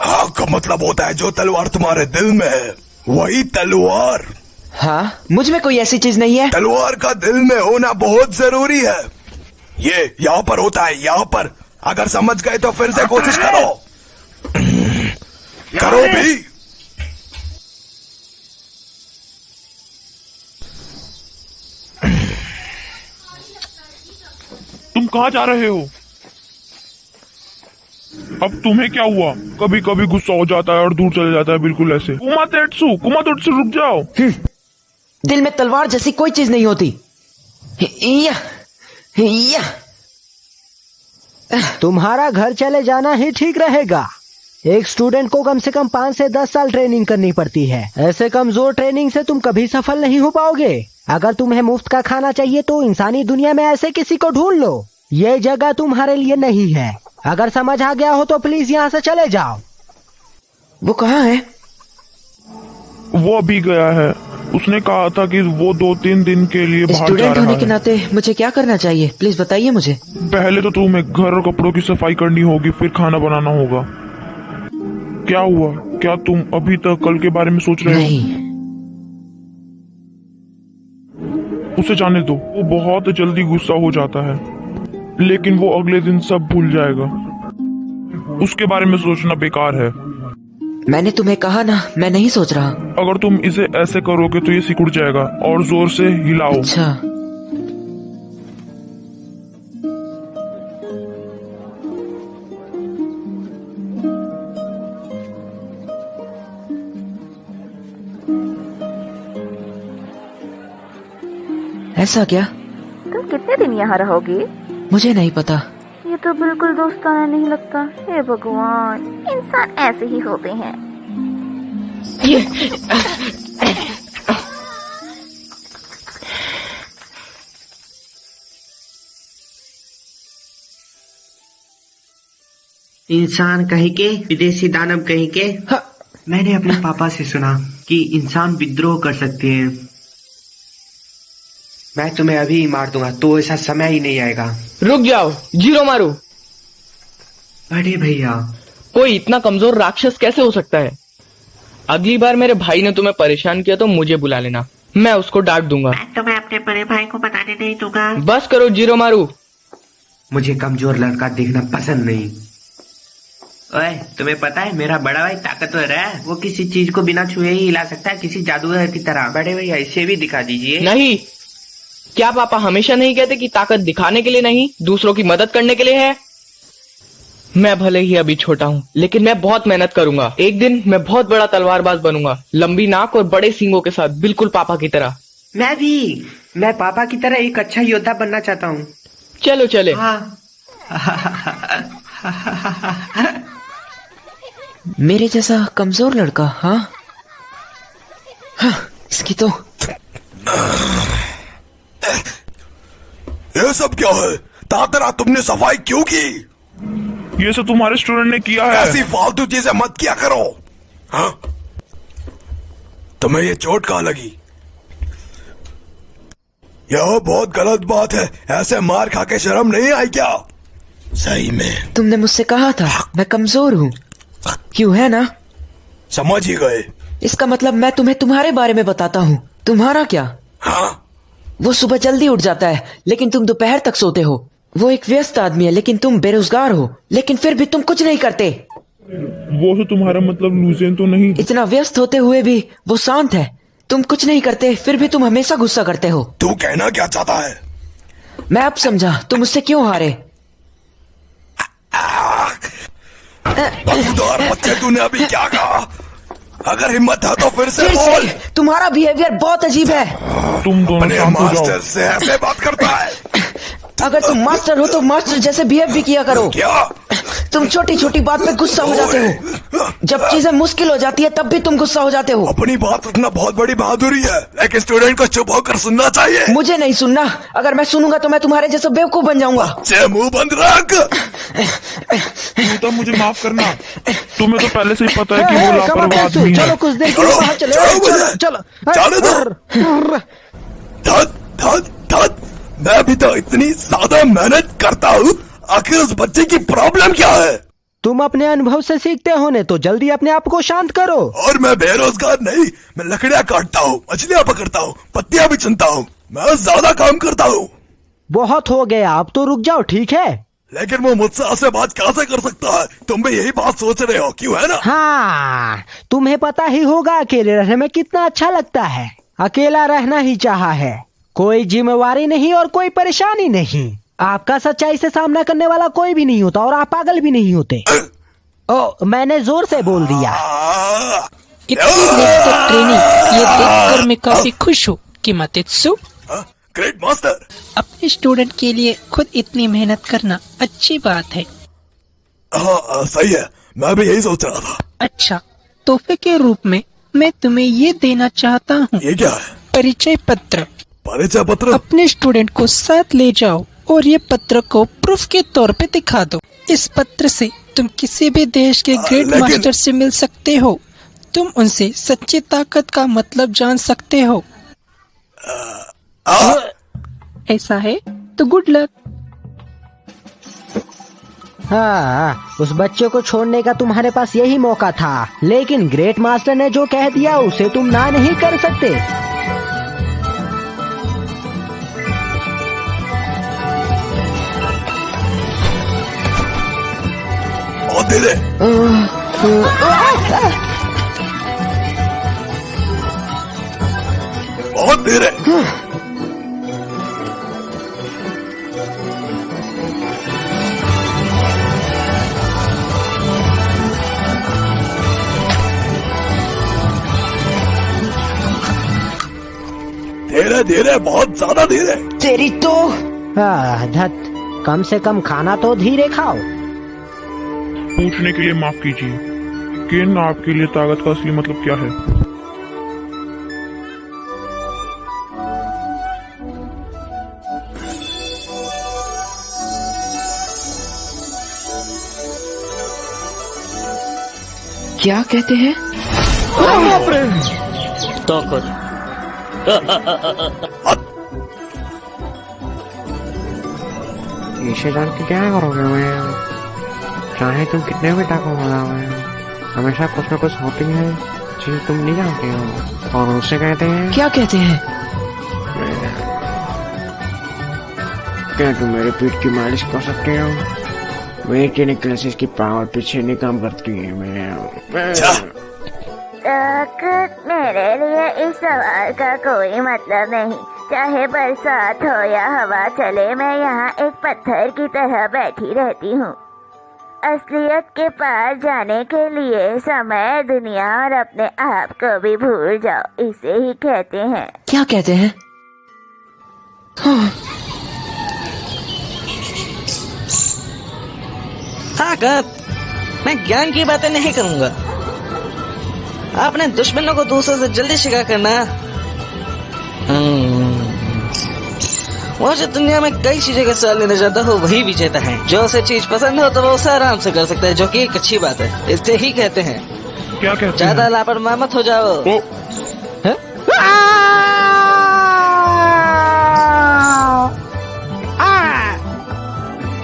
हाँ का मतलब होता है जो तलवार तुम्हारे दिल में है वही तलवार। हाँ, मुझ में कोई ऐसी चीज नहीं है। तलवार का दिल में होना बहुत जरूरी है। ये यहाँ पर होता है, यहाँ पर। अगर समझ गए तो फिर से कोशिश करो। करो भी। तुम कहाँ जा रहे हो? अब तुम्हें क्या हुआ? कभी कभी गुस्सा हो जाता है और दूर चले जाता है, बिल्कुल ऐसे। कुमातेत्सु, रुक जाओ। दिल में तलवार जैसी कोई चीज नहीं होती। या तुम्हारा घर चले जाना ही ठीक रहेगा। एक स्टूडेंट को कम से कम 5 से 10 साल ट्रेनिंग करनी पड़ती है। ऐसे कमजोर ट्रेनिंग से तुम कभी सफल नहीं हो पाओगे। अगर तुम्हें मुफ्त का खाना चाहिए तो इंसानी दुनिया में ऐसे किसी को ढूंढ लो। ये जगह तुम्हारे लिए नहीं है। अगर समझ आ गया हो तो प्लीज यहाँ से चले जाओ। वो कहाँ है? वो अभी गया है। उसने कहा था कि वो 2-3 दिन के लिए बाहर जा रहा है। स्टूडेंट होने के नाते मुझे क्या करना चाहिए, प्लीज बताइए मुझे। पहले तो तुम्हें घर और कपड़ों की सफाई करनी होगी, फिर खाना बनाना होगा। क्या हुआ? क्या तुम अभी तक कल के बारे में सोच रहे हो? नहीं। उसे जाने दो, वो बहुत जल्दी गुस्सा हो जाता है, लेकिन वो अगले दिन सब भूल जाएगा। उसके बारे में सोचना बेकार है। मैंने तुम्हें कहा ना, मैं नहीं सोच रहा। अगर तुम इसे ऐसे करोगे तो ये सिकुड़ जाएगा। और जोर से हिलाओ। अच्छा। ऐसा क्या? तुम कितने दिन यहाँ रहोगे? मुझे नहीं पता। ये तो बिल्कुल दोस्ताना नहीं लगता। हे भगवान, इंसान ऐसे ही होते हैं। इंसान कहीं के, विदेशी दानव कहीं के। हाँ। मैंने अपने पापा से सुना कि इंसान विद्रोह कर सकते हैं। मैं तुम्हें अभी ही मार दूंगा, तो ऐसा समय ही नहीं आएगा। रुक जाओ, जीरो मारू। बड़े भैया, कोई इतना कमजोर राक्षस कैसे हो सकता है? अगली बार मेरे भाई ने तुम्हें परेशान किया तो मुझे बुला लेना, मैं उसको डांट दूंगा। मैं तुम्हें अपने बड़े भाई को बताने नहीं दूंगा। बस करो जीरो मारू। मुझे कमजोर लड़का देखना पसंद नहीं। ओए, तुम्हें पता है मेरा बड़ा भाई ताकतवर है। वो किसी चीज को बिना छुए ही हिला सकता है, किसी जादूगर की तरह। बड़े भैया, इसे भी दिखा दीजिए। नहीं, क्या पापा हमेशा नहीं कहते कि ताकत दिखाने के लिए नहीं, दूसरों की मदद करने के लिए है? मैं भले ही अभी छोटा हूँ, लेकिन मैं बहुत मेहनत करूंगा। एक दिन मैं बहुत बड़ा तलवारबाज बनूंगा, लंबी नाक और बड़े सींगों के साथ, बिल्कुल पापा की तरह। मैं पापा की तरह एक अच्छा योद्धा बनना चाहता हूँ। चलो चले। हाँ। मेरे जैसा कमजोर लड़का। हाँ इसकी तो ये सब क्या है? तातरा, तुमने सफाई क्यों की? ये सब तुम्हारे स्टूडेंट ने किया है। ऐसी फालतू चीजें मत किया करो। हाँ? तुम्हें ये चोट कहाँ लगी? यह बहुत गलत बात है। ऐसे मार खा के शर्म नहीं आई क्या? सही में तुमने मुझसे कहा था मैं कमजोर हूँ, क्यों है ना? समझ ही गए। इसका मतलब मैं तुम्हें तुम्हारे बारे में बताता हूँ। तुम्हारा क्या? हाँ? वो सुबह जल्दी उठ जाता है, लेकिन तुम दोपहर तक सोते हो। वो एक व्यस्त आदमी है, लेकिन तुम बेरोजगार हो, लेकिन फिर भी तुम कुछ नहीं करते। वो तो तुम्हारा मतलब लूजेन तो नहीं? इतना व्यस्त होते हुए भी वो शांत है। तुम कुछ नहीं करते, फिर भी तुम हमेशा गुस्सा करते हो। तू कहना क्या चाहता है? मैं अब समझा तुम उससे क्यों हारे। बदबूदार बच्चे, तूने अभी क्या कहा? अगर हिम्मत है तो फिर से बोल। तुम्हारा बिहेवियर बहुत अजीब है। तुम दोनों अपने मास्टर से ऐसे बात करता है? अगर तुम मास्टर हो तो मास्टर जैसे बिहेव भी किया करो। क्या? तुम छोटी छोटी बात पे गुस्सा हो जाते हो। जब चीजें मुश्किल हो जाती है तब भी तुम गुस्सा हो जाते हो। अपनी बात रखना बहुत बड़ी बहादुरी है, लेकिन स्टूडेंट को चुप होकर सुनना चाहिए। मुझे नहीं सुनना। अगर मैं सुनूंगा तो मैं तुम्हारे जैसा बेवकूफ बन जाऊंगा। मुंह बंद रख। तो मुझे माफ करना, तुम्हें तो पहले से ही पता है कि वो लापरवाह आदमी है। चलो कुछ देर के लिए बाहर चलो। मैं भी तो इतनी ज्यादा मेहनत करता हूँ, आखिर उस बच्चे की प्रॉब्लम क्या है? तुम अपने अनुभव से सीखते हो ने, तो जल्दी अपने आप को शांत करो। और मैं बेरोजगार नहीं, मैं लकड़ियाँ काटता हूँ, मछलियाँ पकड़ता हूँ, पत्तियाँ भी चुनता हूँ। मैं ज्यादा काम करता हूँ। बहुत हो गया, अब तो रुक जाओ, ठीक है? लेकिन वो मुझसे ऐसे बात कैसे कर सकता है? तुम भी यही बात सोच रहे हो, क्यों है ना? हाँ, तुम्हें पता ही होगा अकेले रहने में कितना अच्छा लगता है। अकेला रहना ही चाहा है, कोई जिम्मेवारी नहीं और कोई परेशानी नहीं। आपका सच्चाई से सामना करने वाला कोई भी नहीं होता और आप पागल भी नहीं होते। ओ, मैंने जोर से बोल दिया। इतनी देर तक ट्रेनिंग, ये देखकर मैं काफी खुश हूँ कि मतेत्सु ग्रेट मास्टर, अपने स्टूडेंट के लिए खुद इतनी मेहनत करना अच्छी बात है। हाँ सही है, मैं भी यही सोच रहा था। अच्छा, तोहफे के रूप में मैं तुम्हें ये देना चाहता हूँ। ये क्या है? परिचय पत्र। परिचय पत्र? अपने स्टूडेंट को साथ ले जाओ और ये पत्र को प्रूफ के तौर पे दिखा दो। इस पत्र से तुम किसी भी देश के ग्रेट मास्टर से मिल सकते हो। तुम उनसे सच्ची ताकत का मतलब जान सकते हो। ऐसा है तो गुड लक। हाँ, उस बच्चे को छोड़ने का तुम्हारे पास यही मौका था, लेकिन ग्रेट मास्टर ने जो कह दिया उसे तुम ना नहीं कर सकते। बहुत धीरे। बहुत धीरे। धीरे धीरे, बहुत ज्यादा धीरे। तेरी तो धत, कम से कम खाना तो धीरे खाओ। पूछने के लिए माफ कीजिए, किन आपके लिए ताकत का असली मतलब क्या है? क्या कहते हैं? ताकत। इसे जान के क्या करोगे? मैं चाहे तुम कितने भी टाको बनाओ, हमेशा कुछ न कुछ होती है जिसे तुम नहीं जानते हो, और उसे कहते हैं। क्या कहते हैं? क्या तुम मेरे पीठ की मालिश कर सकते हो? मेरी ट्रेनिंग क्लासेस की पावर पीछे नहीं काम करती है। ताकत मेरे लिए इस सवाल का कोई मतलब नहीं। चाहे बरसात हो या हवा चले, मैं यहाँ एक पत्थर की तरह बैठी रहती हूँ। असलियत के पार जाने के लिए समय, दुनिया और अपने आप को भी भूल जाओ, इसे ही कहते हैं। क्या कहते हैं? हाँ। ताकत, मैं ज्ञान की बातें नहीं करूंगा। अपने दुश्मनों को दूसरों से जल्दी शिकार करना। वो जो दुनिया में कई चीजों का सवाल लेना चाहता हो वही विजेता है। जो उसे चीज पसंद हो तो वो उसे आराम से कर सकता है, जो कि एक अच्छी बात है। इसे ही कहते हैं। क्या कहते हैं? ज्यादा लापरवाह मत हो जाओ।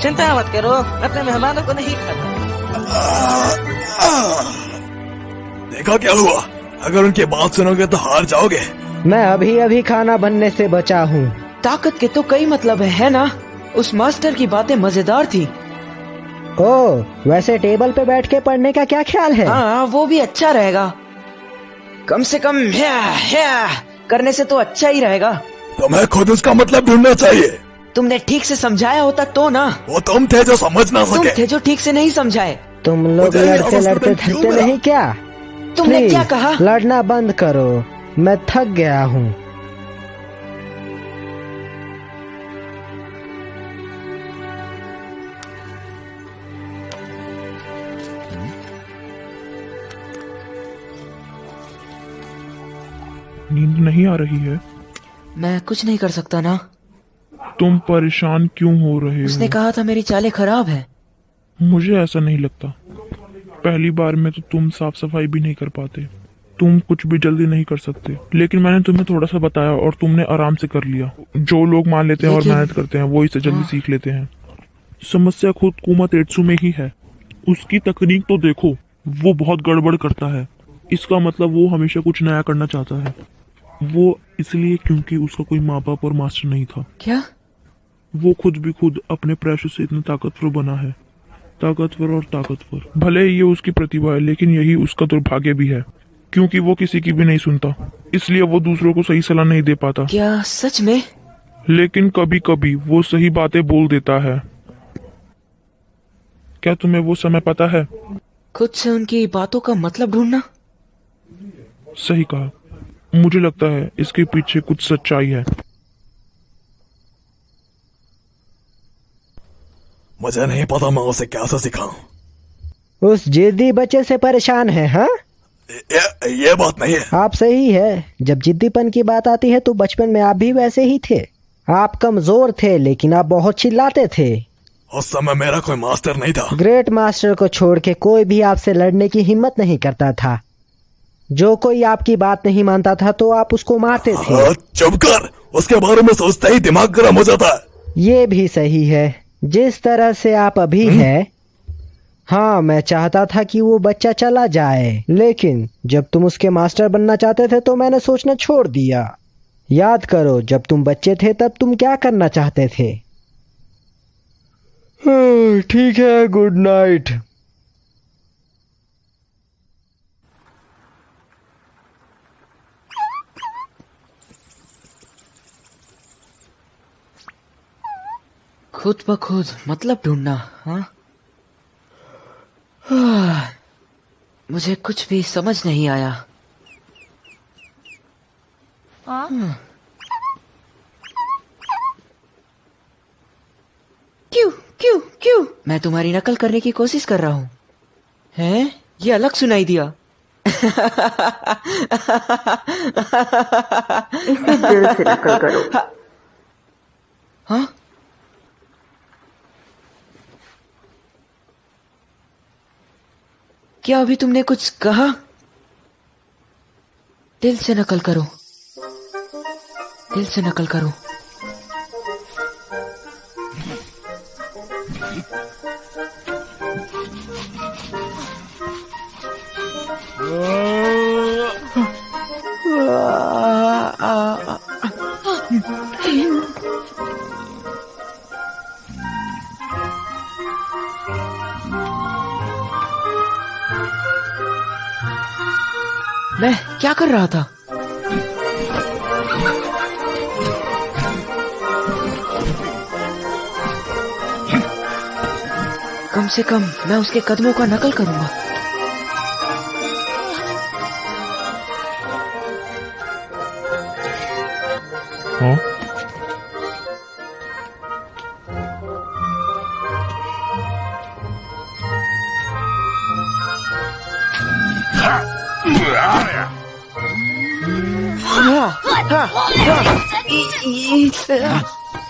चिंता मत करो, अपने मेहमानों को नहीं खाता। देखा क्या हुआ? अगर उनकी बात सुनोगे तो हार जाओगे। मैं अभी अभी खाना बनने से बचा हूँ। ताकत के तो कई मतलब है ना? उस मास्टर की बातें मजेदार थी। ओह, वैसे टेबल पे बैठ के पढ़ने का क्या ख्याल है? हाँ, वो भी अच्छा रहेगा। कम से कम करने से तो अच्छा ही रहेगा। तुम्हें खुद उसका मतलब ढूंढना चाहिए। तुमने ठीक से समझाया होता तो ना। वो तुम थे जो समझ ना सके। तुम थे जो ठीक से नहीं समझाए। तुम लोग लड़ते लड़ते थकते नहीं क्या? तुमने क्या कहा? लड़ना बंद करो, मैं थक गया हूँ। नींद नहीं आ रही है? मैं कुछ नहीं कर सकता ना। तुम परेशान क्यों हो रहे हो? उसने कहा था मेरी चालें खराब है। मुझे ऐसा नहीं लगता। पहली बार में तो तुम साफ सफाई भी नहीं कर पाते। तुम कुछ भी जल्दी नहीं कर सकते। लेकिन मैंने तुम्हें थोड़ा सा बताया और तुमने आराम से कर लिया। जो लोग मान लेते हैं और मेहनत करते हैं वो इसे जल्दी सीख लेते हैं। समस्या खुद कुमा तेत्सु में ही है। उसकी तकनीक तो देखो, वो बहुत गड़बड़ करता है। इसका मतलब वो हमेशा कुछ नया करना चाहता है। वो इसलिए क्योंकि उसका कोई माँ बाप और मास्टर नहीं था। क्या? वो खुद अपने प्रयासों से इतना ताकतवर बना है। ताकतवर। भले ये उसकी प्रतिभा है, लेकिन यही उसका दुर्भाग्य भी है, क्योंकि वो किसी की भी नहीं सुनता। इसलिए वो दूसरों को सही सलाह नहीं दे पाता। क्या सच में? लेकिन कभी कभी वो सही बातें बोल देता है। क्या तुम्हें वो समय पता है? खुद से उनकी बातों का मतलब ढूंढना। सही कहा। मुझे लगता है इसके पीछे कुछ सच्चाई है। मुझे नहीं पता मैं उसे कैसे सिखाऊं। उस जिद्दी बच्चे से परेशान है? हाँ, ये बात नहीं है। आप सही है। जब जिद्दीपन की बात आती है तो बचपन में आप भी वैसे ही थे। आप कमजोर थे, लेकिन आप बहुत चिल्लाते थे। उस समय मेरा कोई मास्टर नहीं था। ग्रेट मास्टर को छोड़ के कोई भी आपसे लड़ने की हिम्मत नहीं करता था। जो कोई आपकी बात नहीं मानता था तो आप उसको मारते थे। चुप कर, उसके बारे में सोचते ही दिमाग गर्म हो जाता है। ये भी सही है। जिस तरह से आप अभी हैं, हाँ, मैं चाहता था कि वो बच्चा चला जाए, लेकिन जब तुम उसके मास्टर बनना चाहते थे तो मैंने सोचना छोड़ दिया। याद करो, जब तुम बच्चे थे तब तुम क्या करना चाहते थे। ठीक है, गुड नाइट। खुद ब खुद मतलब ढूंढना। हाँ, मुझे कुछ भी समझ नहीं आया। क्यों? मैं तुम्हारी नकल करने की कोशिश कर रहा हूँ। हैं? ये अलग सुनाई दिया। इसे दिल से नकल करो। हाँ? क्या अभी तुमने कुछ कहा? दिल से नकल करो। दिल से नकल करो। मैं क्या कर रहा था? कम से कम मैं उसके कदमों का नकल करूंगा।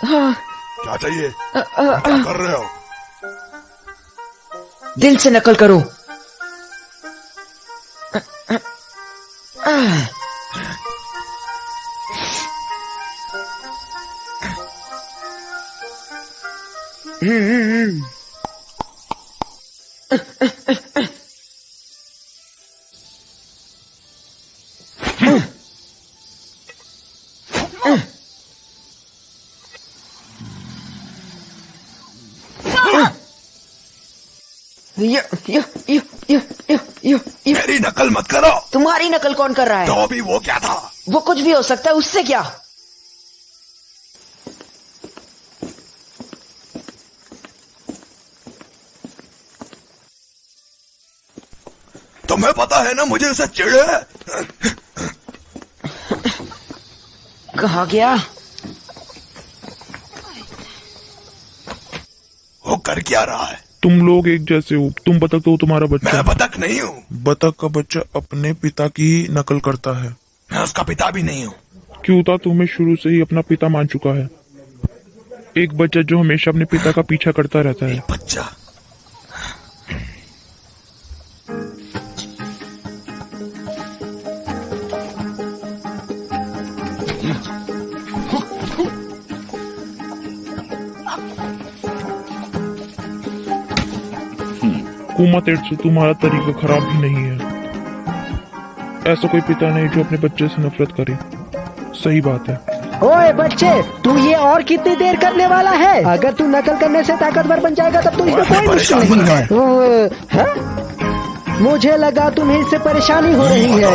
हाँ? क्या चाहिए? क्या कर रहे हो? दिल से नकल करो। मेरी नकल मत करो। तुम्हारी नकल कौन कर रहा है? तो अभी वो क्या था? वो कुछ भी हो सकता है, उससे क्या? तुम्हें पता है ना मुझे उसे चिढ़ है। कहा गया? वो कर क्या रहा है? तुम लोग एक जैसे हो। तुम बतख तो तुम्हारा बच्चा। मैं बतख नहीं हूँ। बतख का बच्चा अपने पिता की नकल करता है। मैं उसका पिता भी नहीं हूँ। क्यों तुम्हें शुरू से ही अपना पिता मान चुका है। एक बच्चा जो हमेशा अपने पिता का पीछा करता रहता है। बच्चा? कुमा तेट्सु, तुम्हारा तरीका खराब भी नहीं है। ऐसा कोई पिता नहीं जो अपने बच्चे से नफरत करे। सही बात है। ओए बच्चे, तू ये और कितनी देर करने वाला है? अगर तू नकल करने से ताकतवर बन जाएगा तब तो इसमें कोई मुश्किल नहीं है। मुझे लगा तुम्हें इससे परेशानी हो रही है।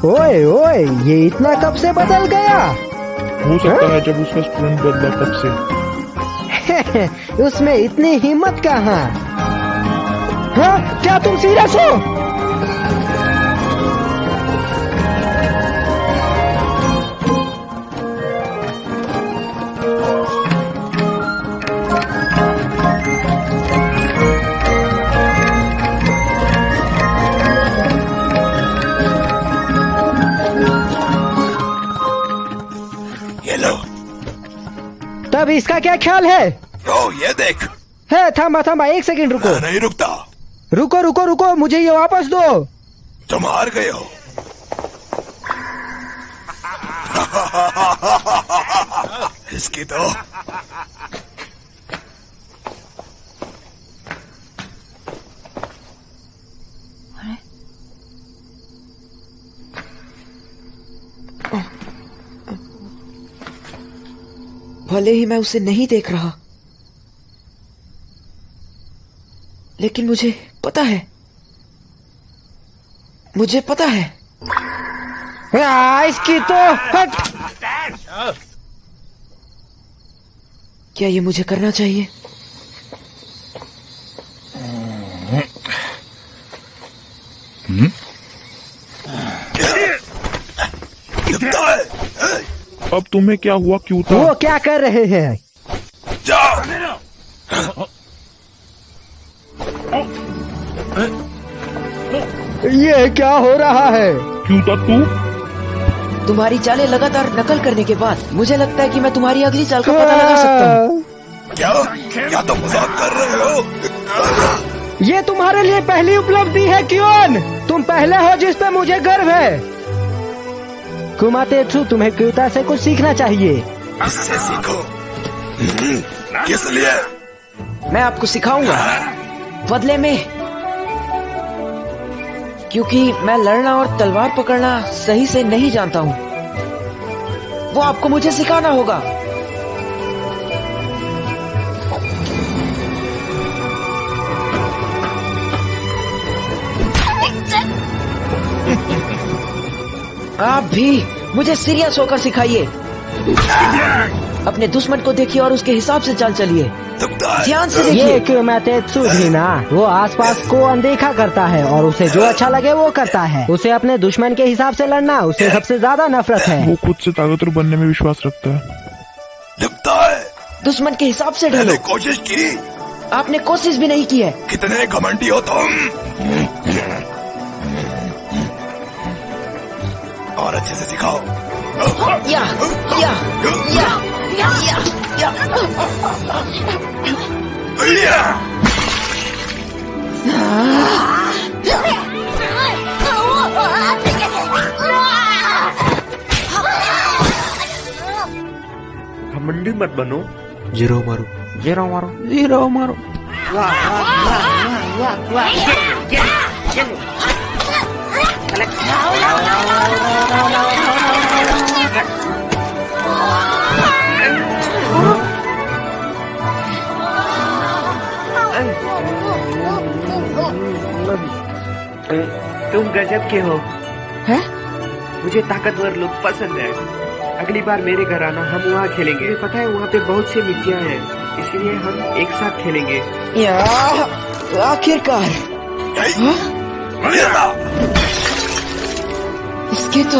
ओए ओए, ये इतना कब से बदल गया? हो सकता है जब उसका स्टूडेंट बदला तब से। उसमें इतनी हिम्मत कहाँ? हाँ, क्या तुम सीरियस हो? ये लो। तब इसका क्या ख्याल है? ओ, ये देख। है, थामा थामा, एक सेकंड रुको। नहीं रुकता। रुको रुको रुको, मुझे ये वापस दो। तुम हार गए हो। इसकी तो भले ही मैं उसे नहीं देख रहा, लेकिन मुझे पता है, मुझे पता है। इसकी तो हट। क्या ये मुझे करना चाहिए? अब तुम्हें क्या हुआ? क्यों था? वो क्या कर रहे हैं? ये क्या हो रहा है? क्यों था तू? तुम्हारी चालें लगातार नकल करने के बाद मुझे लगता है कि मैं तुम्हारी अगली चाल का पता लगा सकता हूँ। क्या तुम मजाक कर रहे हो? ये तुम्हारे लिए पहली उपलब्धि है क्योन? तुम पहले हो जिस पे मुझे गर्व है। कुमातेत्सु, तुम्हें क्यूता से कुछ सीखना चाहिए। इससे सीखो। किस लिए? मैं आपको सिखाऊंगा बदले में, क्योंकि मैं लड़ना और तलवार पकड़ना सही से नहीं जानता हूँ। वो आपको मुझे सिखाना होगा। आप भी मुझे सीरियस होकर सिखाइए। अपने दुश्मन को देखिए और उसके हिसाब से चाल चलिए। ध्यान से ये देखिए। क्यूमातेत्सु भी ना, वो आसपास को अनदेखा करता है और उसे जो अच्छा लगे वो करता है। उसे अपने दुश्मन के हिसाब से लड़ना उसे सबसे ज्यादा नफरत है। वो खुद से ताकतवर बनने में विश्वास रखता है। लगता है दुश्मन के हिसाब से ढलो। मैंने कोशिश की। आपने कोशिश भी नहीं की है। कितने घमंडी हो तुम। और अच्छे से सिखाओ। या या या या या या। घमंडी मत बनो। जीरो मारो, जीरो मारो, जीरो मारो। तुम गजब के हो। हैं? मुझे ताकतवर लोग पसंद है। अगली बार मेरे घर आना, हम वहाँ खेलेंगे। पता है वहाँ पे बहुत सी मिट्टियाँ हैं, इसलिए हम एक साथ खेलेंगे। आखिरकार इसके तो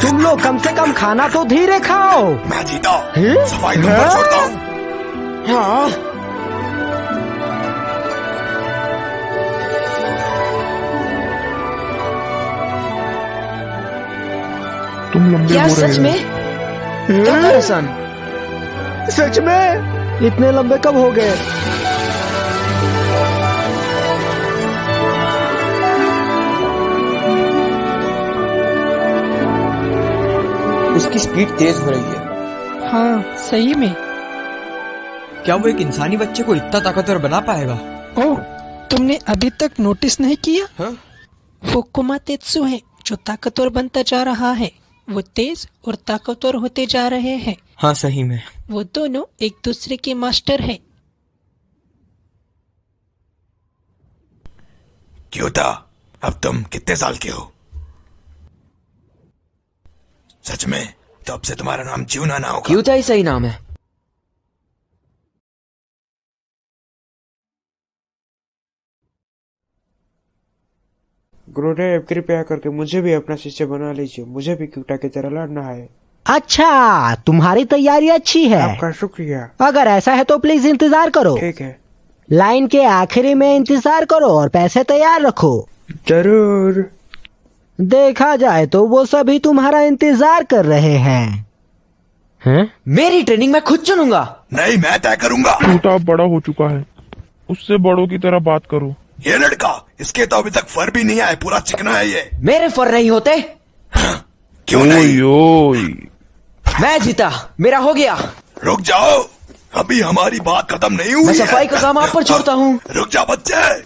तुम लोग कम से कम खाना तो धीरे खाओ। मैं जीता। सफाई तुम पर छोड़ता हूँ। हाँ। तुम लंबे क्या हो रहे सच हो। में? क्या परेशान? सच में इतने लंबे कब हो गए? उसकी स्पीड तेज हो रही है। हाँ सही में। क्या वो एक इंसानी बच्चे को इतना ताकतवर बना पाएगा? ओह, तुमने अभी तक नोटिस नहीं किया? हाँ? वो क्यूमातेत्सु है जो ताकतवर बनता जा रहा है। वो तेज और ताकतवर होते जा रहे हैं। हाँ सही में। वो दोनों एक दूसरे के मास्टर हैं। क्यूटा, अब तुम कितने साल के हो? सच में? तो अब से तुम्हारा नाम ज्यूना ना होगा। क्यूटा ही सही नाम है। गुरुदेव कृपया करके मुझे भी अपना शिष्य बना लीजिए। मुझे भी क्यूटा की तरह लड़ना है। अच्छा, तुम्हारी तैयारी अच्छी है। आपका शुक्रिया। अगर ऐसा है तो प्लीज इंतजार करो। ठीक है। लाइन के आखिरी में इंतजार करो और पैसे तैयार रखो। जरूर। देखा जाए तो वो सभी तुम्हारा इंतजार कर रहे हैं। मेरी ट्रेनिंग मैं खुद चुनूंगा। नहीं, मैं तय करूंगा। क्यूटा अब बड़ा हो चुका है, उससे बड़ों की तरह बात करो। ये लड़का, इसके तो अभी तक फर भी नहीं आए, पूरा चिकना है ये। मेरे फर नहीं होते? क्यों नहीं? ओय। मैं जीता, मेरा हो गया। रुक जाओ, अभी हमारी बात खत्म नहीं हुई मैं सफाई का काम आप पर छोड़ता हूँ। रुक जा बच्चे।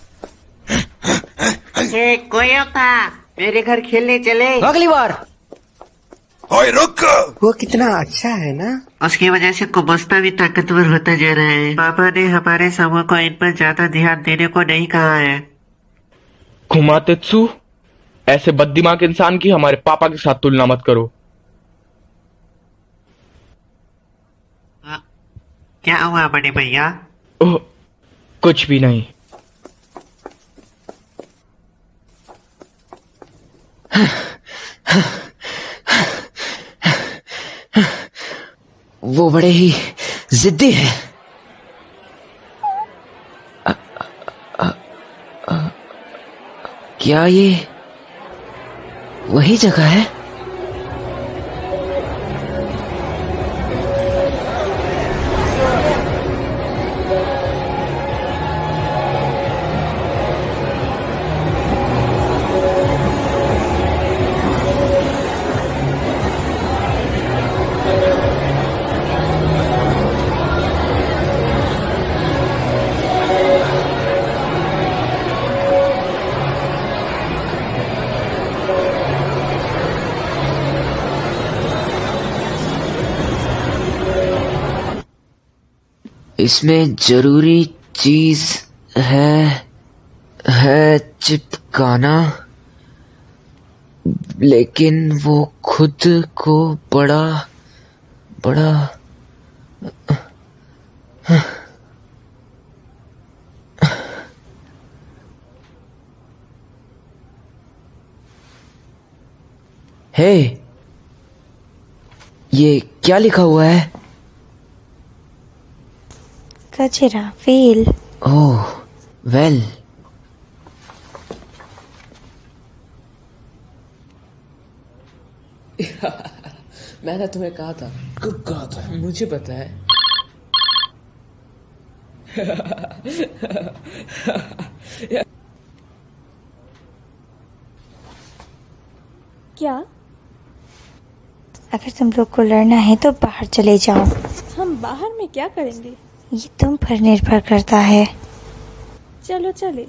कोयोता, मेरे घर खेलने चले। अगली बार। ओए रुक। वो कितना अच्छा है ना। उसकी वजह से कुबस्ता भी ताकतवर होता जा रहा है। पापा ने हमारे समूह को इन पर ज्यादा ध्यान देने को नहीं कहा है। क्यूमातेत्सु, ऐसे बददिमाग इंसान की हमारे पापा के साथ तुलना मत करो। क्या हुआ बड़े भैया? कुछ भी नहीं। वो बड़े ही जिद्दी है। क्या ये वही जगह है? इसमें जरूरी चीज है चिपकाना, लेकिन वो खुद को बड़ा हे, ये क्या लिखा हुआ है? कचरा फेल। ओह वेल। मैंने तुम्हें कहा था, कब कहा था? मुझे पता है। क्या? अगर तुम लोग को लड़ना है तो बाहर चले जाओ। हम बाहर में क्या करेंगे? ये तुम पर निर्भर करता है। चलो चले।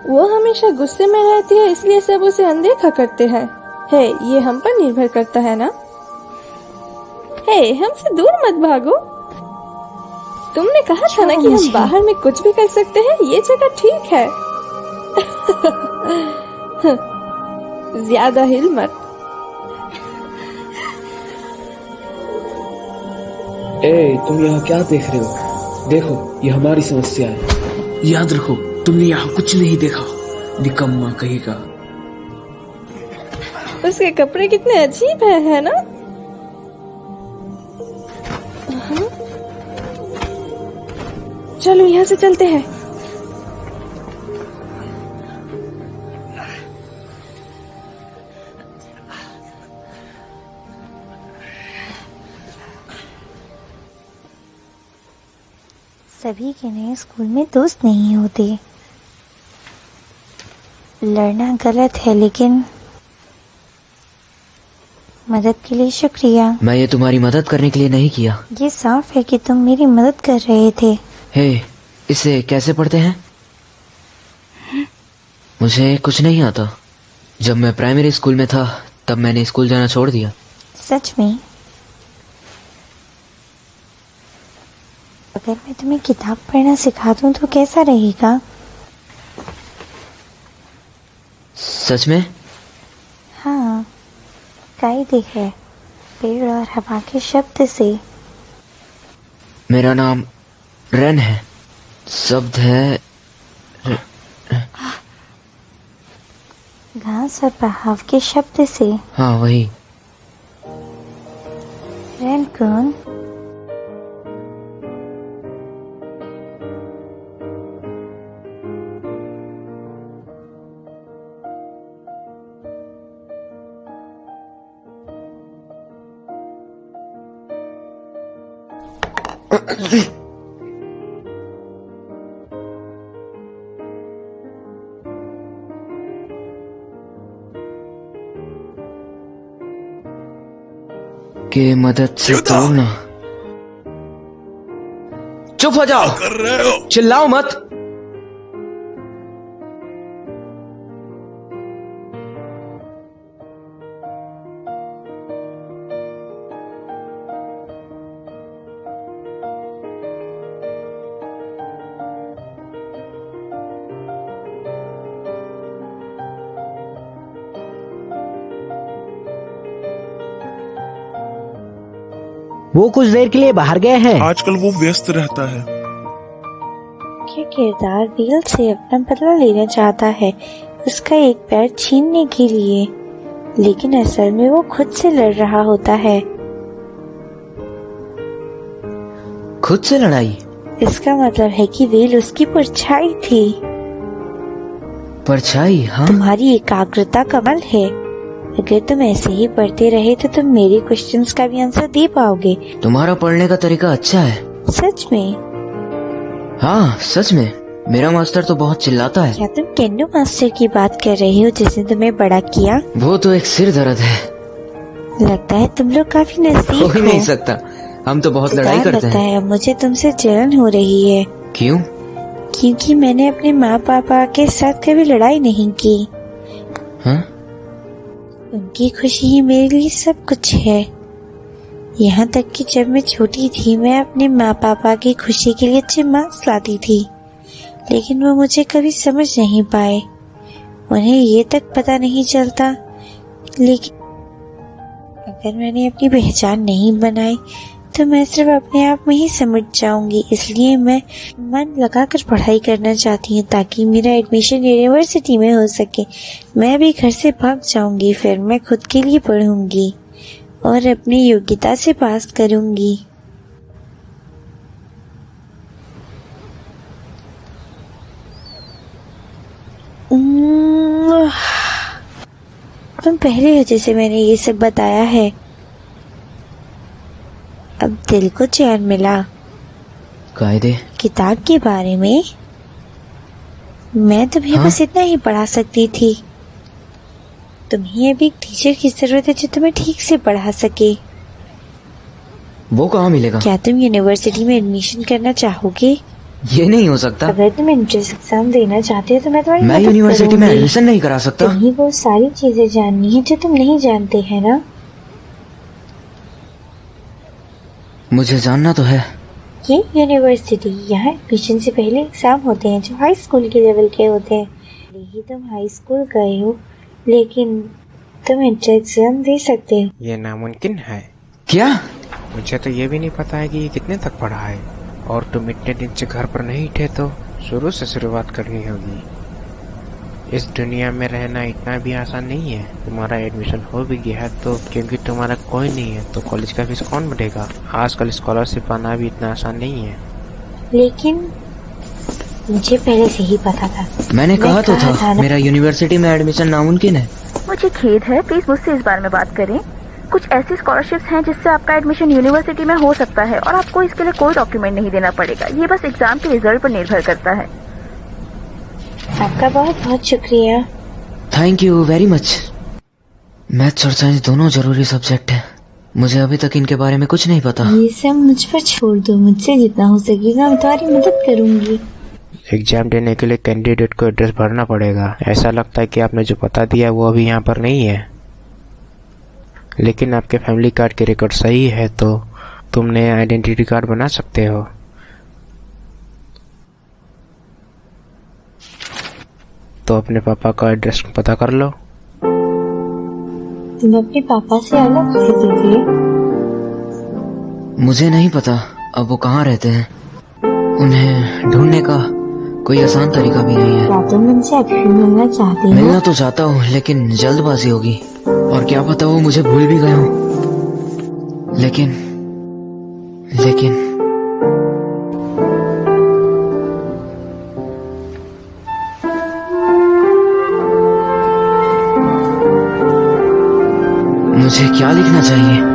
वो हमेशा गुस्से में रहती है, इसलिए सब उसे अनदेखा करते हैं। हे, ये हम पर निर्भर करता है ना? हे, हमसे दूर मत भागो। तुमने कहा था ना कि हम बाहर में कुछ भी कर सकते हैं। ये जगह ठीक है। ज्यादा हिल मत। तुम यहाँ क्या देख रहे हो? देखो, ये हमारी समस्या है। याद रखो, तुमने यहाँ कुछ नहीं देखा। निकम्मा कहेगा। उसके कपड़े कितने अजीब है ना? चलो यहाँ से चलते हैं। सभी के नए स्कूल में दोस्त नहीं होते। लड़ना गलत है, लेकिन मदद के लिए शुक्रिया। मैं ये तुम्हारी मदद करने के लिए नहीं किया। ये साफ है कि तुम मेरी मदद कर रहे थे। हे, इसे कैसे पढ़ते हैं? मुझे कुछ नहीं आता। जब मैं प्राइमरी स्कूल में था तब मैंने स्कूल जाना छोड़ दिया। सच में? अगर मैं तुम्हें किताब पढ़ना सिखा दूं तो कैसा रहेगा? सच में? हाँ, कायदे है, पेड़ और हवा के शब्द से। मेरा नाम रेन है। शब्द है घास और बहाव के शब्द से। हाँ, वही। रेन कौन? के मदद से तोड़ना। चुप हो जाओ। कर रहे हो? चिल्लाओ मत। वो कुछ देर के लिए बाहर गए हैं। आजकल वो व्यस्त रहता है। क्या किरदार बेल से अपना बदला लेना चाहता है, उसका एक पैर छीनने के लिए, लेकिन असल में वो खुद से लड़ रहा होता है। खुद से लड़ाई? इसका मतलब है कि वेल उसकी परछाई थी। परछाई? हाँ। तुम्हारी एकाग्रता कमाल है। अगर तुम ऐसे ही पढ़ते रहे तो तुम मेरे क्वेश्चंस का भी आंसर दे पाओगे। तुम्हारा पढ़ने का तरीका अच्छा है। सच में? हाँ, सच में। मेरा मास्टर तो बहुत चिल्लाता है। क्या तुम केंडो मास्टर की बात कर रहे हो जिसने तुम्हें बड़ा किया? वो तो एक सिर दर्द है। लगता है तुम लोग काफी नजदीक हो। हो ही नहीं सकता, हम तो बहुत लड़ाई करते हैं। अब मुझे तुमसे जलन हो रही है। क्यों? क्योंकि मैंने अपने माँ पापा के साथ कभी लड़ाई नहीं की। हाँ? उनकी खुशी ही मेरे लिए सब कुछ है। यहाँ तक कि जब मैं छोटी थी मैं अपने माँ पापा की खुशी के लिए अच्छे मार्क्स लाती थी, लेकिन वो मुझे कभी समझ नहीं पाए। उन्हें ये तक पता नहीं चलता। लेकिन अगर मैंने अपनी पहचान नहीं बनाई तो मैं सिर्फ अपने आप में ही समझ जाऊंगी। इसलिए मैं मन लगाकर पढ़ाई करना चाहती हूँ ताकि मेरा एडमिशन यूनिवर्सिटी में हो सके। मैं भी घर से भाग जाऊंगी, फिर मैं खुद के लिए पढ़ूंगी और अपनी योग्यता से पास करूंगी। तुम पहले हो जैसे मैंने ये सब बताया है। अब दिल को चैन मिला। कायदे किताब के बारे में मैं तुम्हें बस इतना ही पढ़ा सकती थी। तुम्हें अभी एक टीचर की जरूरत है जो तुम्हें ठीक से पढ़ा सके। वो कहाँ मिलेगा? क्या तुम यूनिवर्सिटी में एडमिशन करना चाहोगे? ये नहीं हो सकता। अगर तुम एंट्रेंस एग्जाम देना चाहते हो तो मैं तुम्हारी मैं मदद यूनिवर्सिटी में करूंगी। एडमिशन नहीं करा सकता। तुम्हें वो सारी चीजें जाननी है जो तुम नहीं जानते है ना। मुझे जानना तो है। ये यूनिवर्सिटी, यहाँ एडमिशन से पहले एग्जाम होते हैं जो हाई स्कूल के लेवल के होते हैं। यही तुम हाई स्कूल गए हो, लेकिन तुम एंट्रेंस एग्जाम दे सकते हो। ये नामुमकिन है। क्या? मुझे तो ये भी नहीं पता है कि ये कितने तक पढ़ा है। और तुम इतने दिन से घर पर नहीं थे तो शुरू से शुरुआत करनी होगी। इस दुनिया में रहना इतना भी आसान नहीं है। तुम्हारा एडमिशन हो भी गया है तो क्योंकि तुम्हारा कोई नहीं है तो कॉलेज का फीस कौन भरेगा। आजकल स्कॉलरशिप पाना भी इतना आसान नहीं है। लेकिन मुझे पहले से ही पता था। मैंने कहा तो था मेरा यूनिवर्सिटी में एडमिशन नामुमकिन है। मुझे खेद है, प्लीज मुझसे इस बारे में बात करें। कुछ ऐसी स्कॉलरशिप्स हैं जिससे आपका एडमिशन यूनिवर्सिटी में हो सकता है और आपको इसके लिए कोई डॉक्यूमेंट नहीं देना पड़ेगा। ये बस एग्जाम के रिजल्ट पर निर्भर करता है। आपका बहुत बहुत शुक्रिया। Thank you very much. Maths और साइंस दोनों जरूरी सब्जेक्ट हैं। मुझे अभी तक इनके बारे में कुछ नहीं पता। ये सब मुझ पर छोड़ दो। मुझसे जितना हो सकेगा मैं तुम्हारी मदद करूंगी। एग्जाम देने के लिए कैंडिडेट को एड्रेस भरना पड़ेगा। ऐसा लगता है कि आपने जो पता दिया वो अभी यहाँ पर नहीं है, लेकिन आपके फैमिली कार्ड के रिकॉर्ड सही है तो तुम नया आइडेंटिटी कार्ड बना सकते हो। तो अपने पापा का एड्रेस पता कर लो। तुम अपने पापा से अलग रहते थे? मुझे नहीं पता अब वो कहाँ रहते हैं। उन्हें ढूंढने का कोई आसान तरीका भी नहीं है। क्या तुम उनसे अभी भी मिलना चाहते हो? मिलना तो चाहता हूँ लेकिन जल्दबाजी होगी और क्या पता वो मुझे भूल भी गए हों। लेकिन मुझे क्या लिखना चाहिए?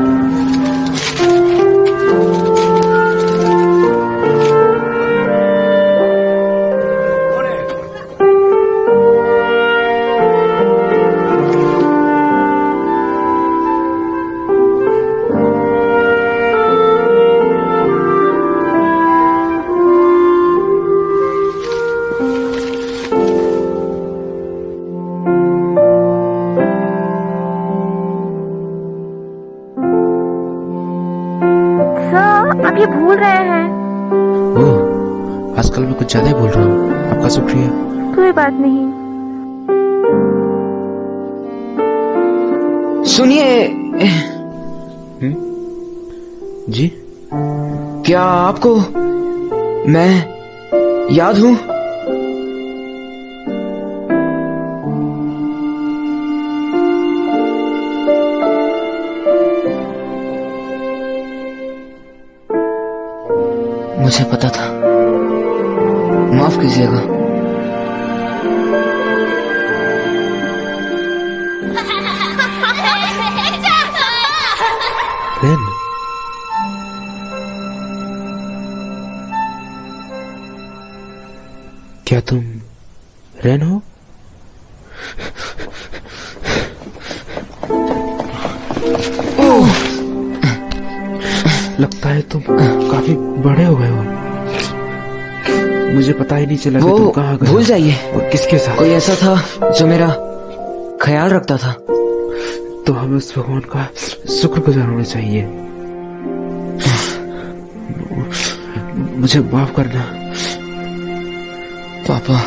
आप ये भूल रहे हैं। ओह, आजकल मैं कुछ ज्यादा ही बोल रहा हूँ। आपका शुक्रिया। कोई बात नहीं। सुनिए। जी? क्या आपको मैं याद हूँ? मुझे पता था। माफ कीजिएगा। रेन, क्या तुम रेन हो? लगता है तुम काफी बड़े हो गए हो। मुझे पता ही नहीं चला कि तुम कहाँ गए। भूल जाइए। और किसके साथ? कोई ऐसा था जो मेरा ख्याल रखता था। तो हमें उस भगवान का शुक्रगुजार होना चाहिए। मुझे माफ करना पापा,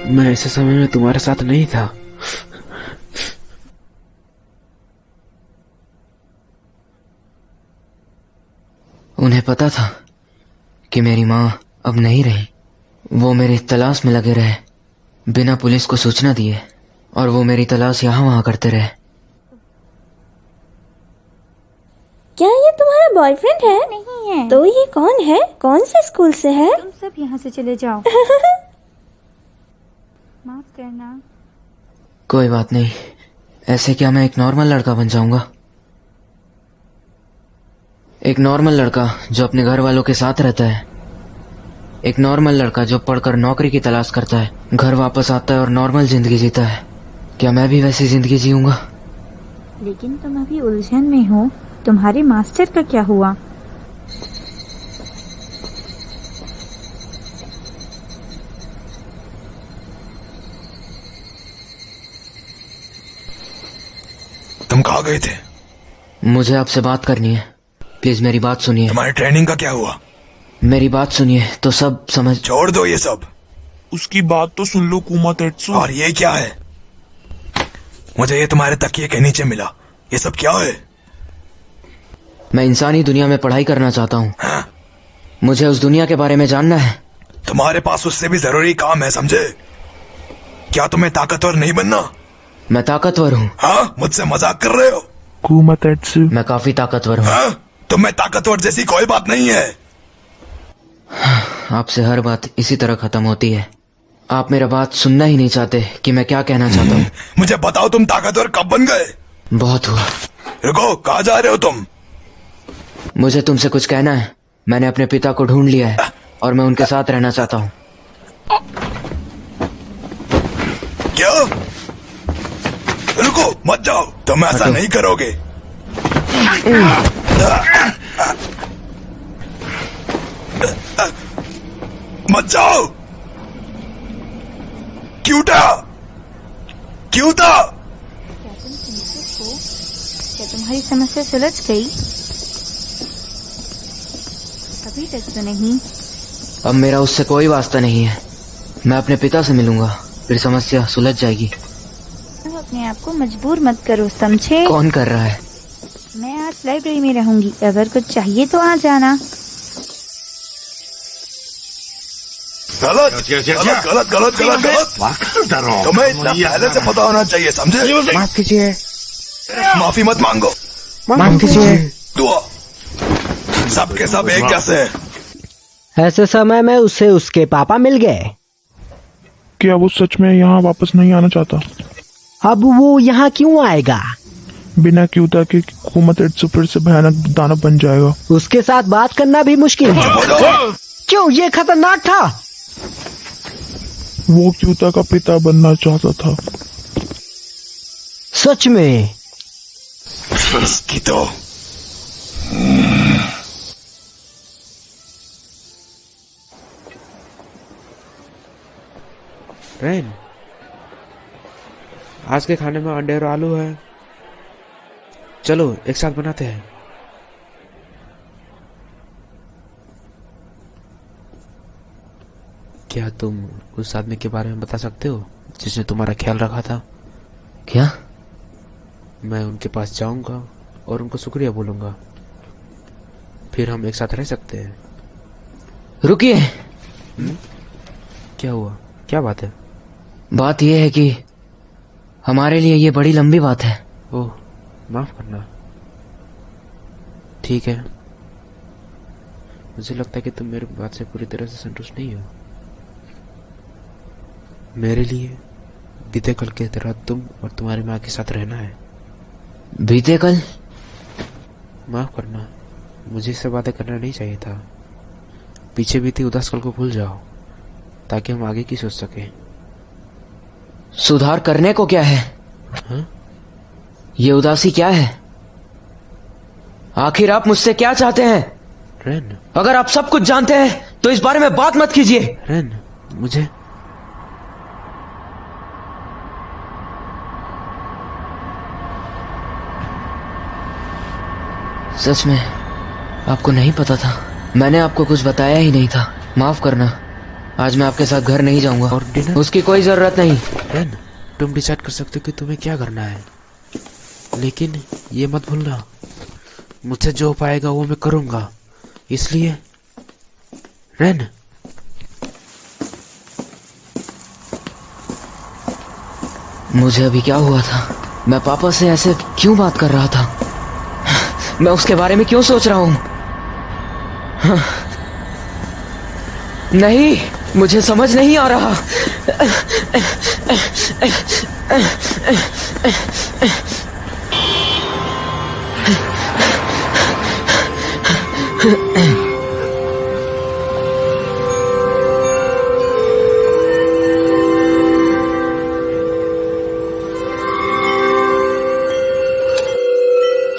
मैं ऐसे समय में तुम्हारे साथ नहीं था। उन्हें पता था कि मेरी माँ अब नहीं रही। वो मेरी तलाश में लगे रहे, बिना पुलिस को सूचना दिए, और वो मेरी तलाश यहाँ वहाँ करते रहे। क्या ये तुम्हारा बॉयफ्रेंड है? नहीं है। तो ये कौन है? कौन से स्कूल से है? तुम सब यहाँ से चले जाओ। माफ करना। कोई बात नहीं, ऐसे क्या मैं एक नॉर्मल लड़का बन जाऊंगा? एक नॉर्मल लड़का जो अपने घर वालों के साथ रहता है, एक नॉर्मल लड़का जो पढ़कर नौकरी की तलाश करता है, घर वापस आता है और नॉर्मल जिंदगी जीता है। क्या मैं भी वैसी जिंदगी जीऊंगा? लेकिन तुम अभी उलझन में हो। तुम्हारे मास्टर का क्या हुआ? तुम कहाँ गए थे? मुझे आपसे बात करनी है, प्लीज मेरी बात सुनिए। तुम्हारी ट्रेनिंग का क्या हुआ? मेरी बात सुनिए तो सब समझ। छोड़ दो ये सब। उसकी बात तो सुन लो कुमा तेत्सु। और ये क्या है? मुझे ये तुम्हारे तकिए के नीचे मिला। ये सब क्या है? मैं इंसानी दुनिया में पढ़ाई करना चाहता हूँ। हाँ? मुझे उस दुनिया के बारे में जानना है। तुम्हारे पास उससे भी जरूरी काम है, समझे? क्या तुम्हें ताकतवर नहीं बनना? मैं ताकतवर हूँ। हाँ? मुझसे मजाक कर रहे हो? कुमा तेत्सु, मैं काफी ताकतवर हूँ। हाँ? तुम में ताकतवर जैसी कोई बात नहीं है। आपसे हर बात इसी तरह खत्म होती है। आप मेरा बात सुनना ही नहीं चाहते कि मैं क्या कहना चाहता हूँ। मुझे बताओ, तुम ताकतवर कब बन गए? बहुत हुआ। रुको, कहाँ जा रहे हो तुम? मुझे तुमसे कुछ कहना है। मैंने अपने पिता को ढूंढ लिया है और मैं उनके साथ रहना चाहता हूँ। क्या? रुको, मत जाओ। तुम ऐसा नहीं करोगे। मत जाओ। क्यूटा, क्यूटा। क्या तुम्हारी समस्या सुलझ गई? अभी तक तो नहीं। अब मेरा उससे कोई वास्ता नहीं है। मैं अपने पिता से मिलूंगा, फिर समस्या सुलझ जाएगी। तुम अपने आप को मजबूर मत करो, समझे? कौन कर रहा है? मैं आज लाइब्रेरी में रहूंगी, अगर कुछ चाहिए तो आ जाना। गलत गलत गलत गलत गलत गलत। तुम्हें इतना पहले से पता होना चाहिए, समझे? माफ कीजिए। माफी मत मांगो। माफ कीजिए। दुआ। सबके सब एक जैसे हैं। ऐसे समय में उसे उसके पापा मिल गए। क्या वो सच में यहाँ वापस नहीं आना चाहता? अब वो यहाँ क्यों आएगा? बिना क्यूता के कुमा तेत्सु फिर से भयानक दानव बन जाएगा। उसके साथ बात करना भी मुश्किल है। क्यों? ये खतरनाक था। वो क्यूता का पिता बनना चाहता था। सच में? इसकी तो रेन, आज के खाने में अंडे और आलू है। चलो एक साथ बनाते हैं। क्या तुम उस आदमी के बारे में बता सकते हो जिसने तुम्हारा ख्याल रखा था? क्या? मैं उनके पास जाऊंगा और उनको शुक्रिया बोलूंगा, फिर हम एक साथ रह सकते हैं। रुकिए। क्या हुआ? क्या बात है? बात यह है कि हमारे लिए ये बड़ी लंबी बात है। ओह, माफ करना। ठीक है, मुझे लगता है कि तुम मेरी बात से पूरी तरह से संतुष्ट नहीं हो। मेरे लिए बीते कल की तरह तुम और तुम्हारी माँ के साथ रहना है। बीते कल? माफ करना, मुझे इससे बातें करना नहीं चाहिए था। पीछे बीती उदास कल को भूल जाओ ताकि हम आगे की सोच सके। सुधार करने को क्या है? हाँ? ये उदासी क्या है? आखिर आप मुझसे क्या चाहते हैं? रेन, अगर आप सब कुछ जानते हैं तो इस बारे में बात मत कीजिए। रेन, मुझे सच में आपको नहीं पता था? मैंने आपको कुछ बताया ही नहीं था, माफ करना। आज मैं आपके साथ घर नहीं जाऊंगा। और डिनर? उसकी कोई जरूरत नहीं। रेन, तुम डिसाइड कर सकते हो कि तुम्हें क्या करना है, लेकिन ये मत भूलना मुझसे जो पाएगा वो मैं करूंगा। इसलिए रेन। मुझे अभी क्या हुआ था? मैं पापा से ऐसे क्यों बात कर रहा था? मैं उसके बारे में क्यों सोच रहा हूं? नहीं, मुझे समझ नहीं आ रहा।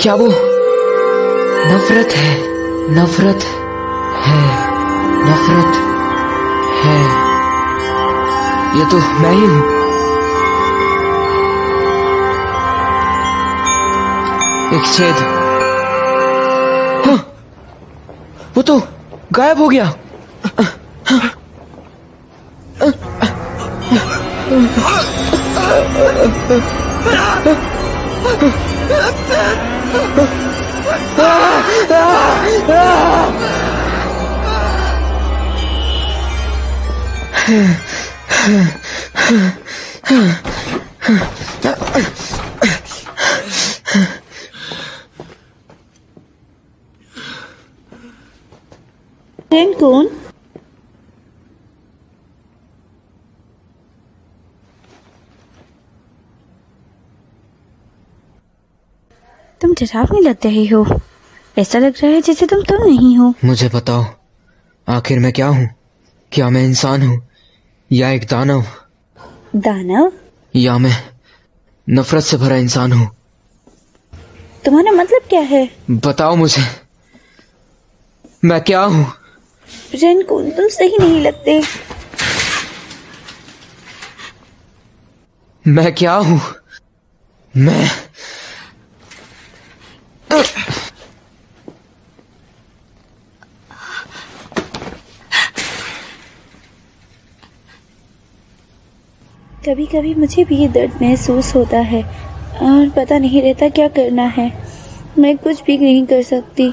क्या वो नफरत है? नफरत है, नफरत है। ये तो मैं ही हूं। एक छेद। हाँ, वो तो गायब हो गया। कौन? तुम डरावने लग रहे हो। ऐसा लग रहा है जैसे तुम नहीं हो। मुझे बताओ, आखिर मैं क्या हूँ? क्या मैं इंसान हूँ या एक दानव? दानव? या मैं नफरत से भरा इंसान हूँ? तुम्हारा मतलब क्या है? बताओ मुझे, मैं क्या हूँ? रेनकून, तुम सही नहीं लगते। मैं क्या हूँ? मैं कभी कभी मुझे भी ये दर्द महसूस होता है और पता नहीं रहता क्या करना है। मैं कुछ भी नहीं कर सकती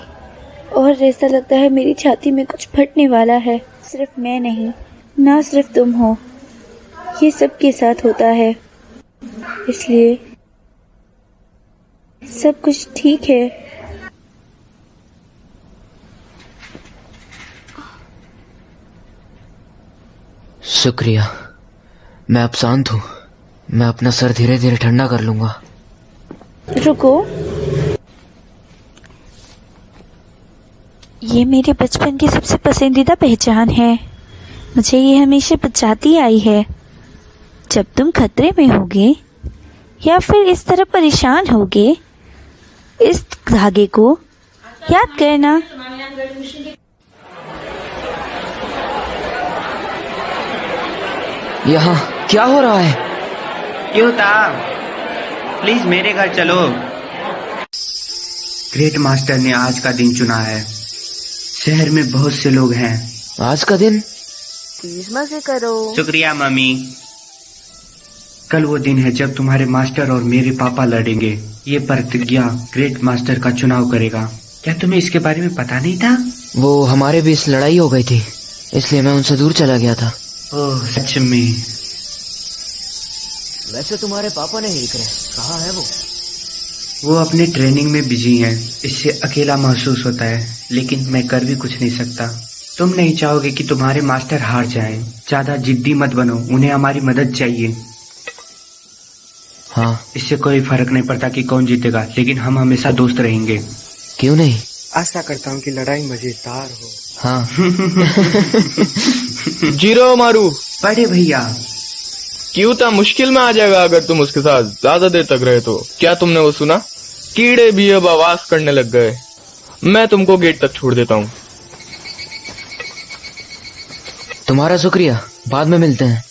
और ऐसा लगता है मेरी छाती में कुछ फटने वाला है। सिर्फ मैं नहीं, ना सिर्फ तुम हो, ये सबके साथ होता है। इसलिए सब कुछ ठीक है। शुक्रिया, मैं अब शांत हूँ। मैं अपना सर धीरे धीरे ठंडा कर लूंगा। रुको, ये मेरे बचपन की सबसे पसंदीदा पहचान है। मुझे ये हमेशा बचाती आई है। जब तुम खतरे में होगे या फिर इस तरह परेशान होगे, इस धागे को याद करना। यहाँ क्या हो रहा है? क्यों था? प्लीज मेरे घर चलो। ग्रेट मास्टर ने आज का दिन चुना है। शहर में बहुत से लोग हैं। आज का दिन? प्लीज मजे करो। शुक्रिया मम्मी। कल वो दिन है जब तुम्हारे मास्टर और मेरे पापा लड़ेंगे। ये प्रतिज्ञा ग्रेट मास्टर का चुनाव करेगा। क्या तुम्हें इसके बारे में पता नहीं था? वो हमारे बीच लड़ाई हो गई थी, इसलिए मैं उनसे दूर चला गया था। ओह सच में? वैसे तुम्हारे पापा नहीं दिख रहे, कहाँ है वो? वो अपने ट्रेनिंग में बिजी हैं। इससे अकेला महसूस होता है, लेकिन मैं कर भी कुछ नहीं सकता। तुम नहीं चाहोगे कि तुम्हारे मास्टर हार जाएं। ज्यादा जिद्दी मत बनो, उन्हें हमारी मदद चाहिए। हाँ, इससे कोई फर्क नहीं पड़ता कि कौन जीतेगा, लेकिन हम हमेशा दोस्त रहेंगे। क्यों नहीं? आशा करता हूँ कि लड़ाई मजेदार हो। हाँ। जीरो मारू। बड़े भैया, क्यों था मुश्किल में आ जाएगा अगर तुम उसके साथ ज्यादा देर तक रहे तो। क्या तुमने वो सुना? कीड़े भी अब आवाज करने लग गए। मैं तुमको गेट तक छोड़ देता हूँ। तुम्हारा शुक्रिया, बाद में मिलते हैं।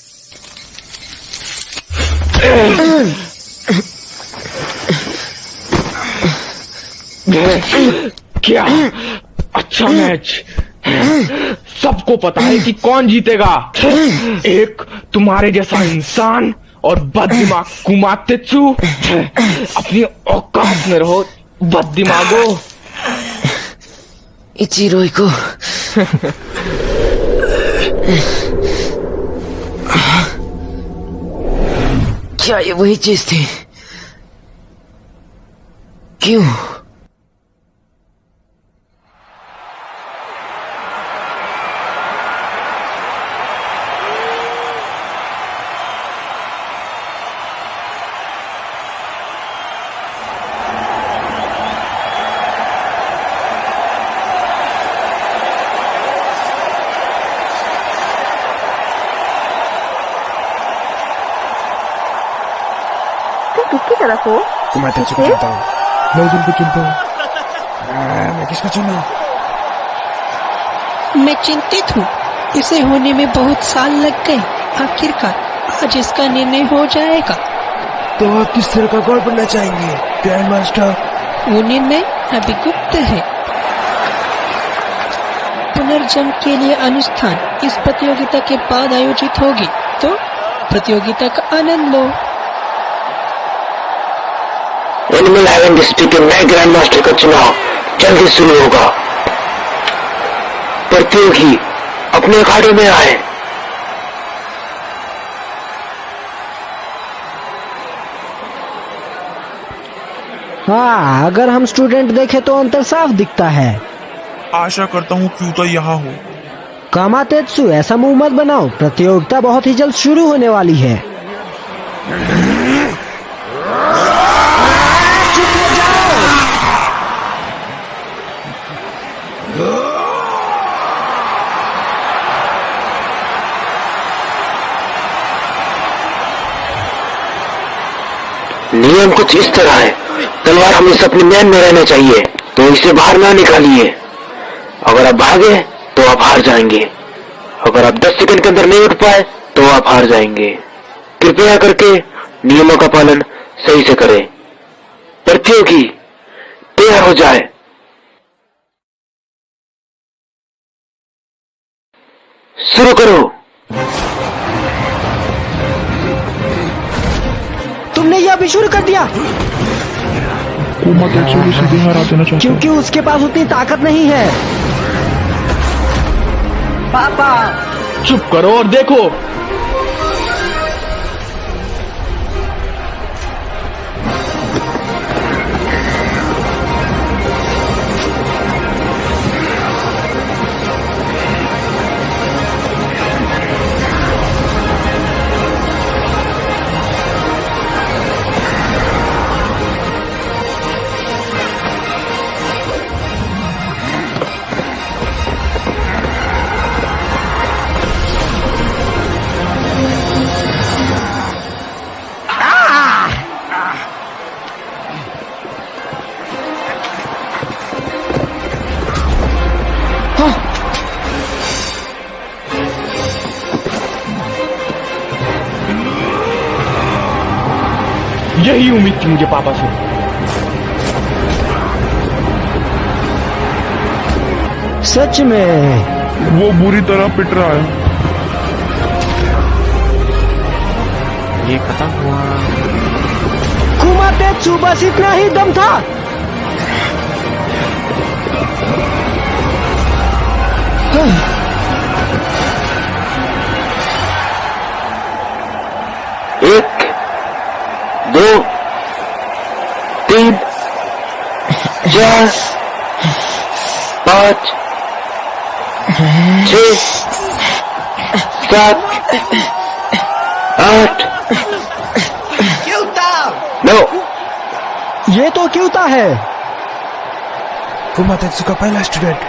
क्या अच्छा मैच, सबको पता है कि कौन जीतेगा, एक तुम्हारे जैसा इंसान और बददिमाग कुमातेत्सु। अपनी औकात में रहो बददिमागो। इचिरोको क्या ये वही चीज थी? क्यों? किसकी तरफ हो? मैं तेरे को चुनता हूँ। लौजन को चुनता हूँ। मैं किसको चुनूं? मैं चिंतित हूँ। इसे होने में बहुत साल लग गए। आखिरकार आज इसका निर्णय हो जाएगा। तो आप किस तरह का गोल बनना चाहेंगे ग्रैंड मास्टर? वो निर्णय अभी गुप्त है। पुनर्जन्म के लिए अनुष्ठान इस प्रतियोगिता के बाद आयोजित होगी, तो प्रतियोगिता का आनंद लो। एनिमल हेवन डिस्ट्रिक्ट के नए ग्रैंड मास्टर का चुनाव जल्दी शुरू होगा। प्रतियोगी अपने अखाड़े में आए। हाँ, अगर हम स्टूडेंट देखें तो अंतर साफ दिखता है। आशा करता हूँ क्यूता यहाँ हो। कामातेत्सु, ऐसा मुंह मत बनाओ। प्रतियोगिता बहुत ही जल्द शुरू होने वाली है। नियम कुछ इस तरह है, तलवार हमेशा अपने मैन में रहना चाहिए, तो इसे बाहर ना निकालिए। अगर आप भागे तो आप हार जाएंगे। अगर आप 10 सेकंड के अंदर नहीं उठ पाए तो आप हार जाएंगे। कृपया करके नियमों का पालन सही से करें। प्रतियोगी तैयार हो जाए। शुरू करो। तुमने यह भी शुरू कर दिया। कुमातेत्सु को सीधे हरा देना चाहता हूं। क्योंकि उसके पास उतनी ताकत नहीं है। पापा चुप करो और देखो। यही उम्मीद थी मुझे पापा से। सच में वो बुरी तरह पिट रहा है। ये खत्म हुआ। कुमातेत्सु, बस इतना ही दम था। एक, 2, 3, 4, 5, 6, 7, 8, 9। ये तो क्यूता है। कुमातेत्सु का पहला स्टूडेंट।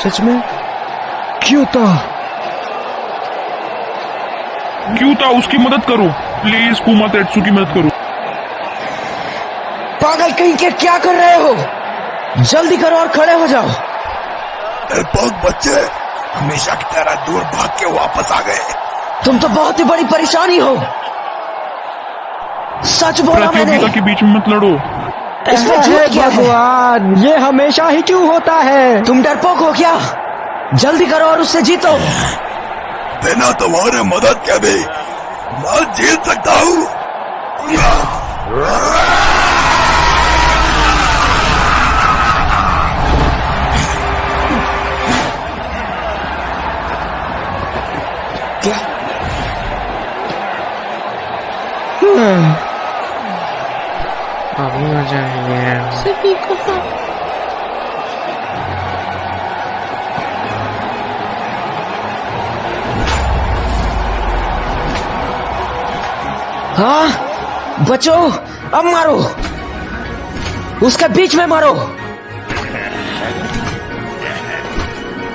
सच में क्यूता। क्यूता, उसकी मदद करो प्लीज। कुमातेत्सु की मदद करो। पागल कहीं के क्या कर रहे हो? जल्दी करो और खड़े हो जाओ। डरपोक बच्चे, हमेशा की तरह दूर भाग के वापस आ गए। तुम तो बहुत ही बड़ी परेशानी हो। सच बोला मैंने। प्रतियोगिता के बीच में मत लड़ो। इसमें झूठ क्या है? भगवान, ये हमेशा ही क्यों होता है? तुम डरपोक हो क्या? जल्दी करो और उससे जीतो। बिना तुम्हारे मदद के भी मैं जीत सकता हूँ। क्या? अभी हो जाएंगे सभी को। हाँ, बचो, अब मारो, उसके बीच में मारो।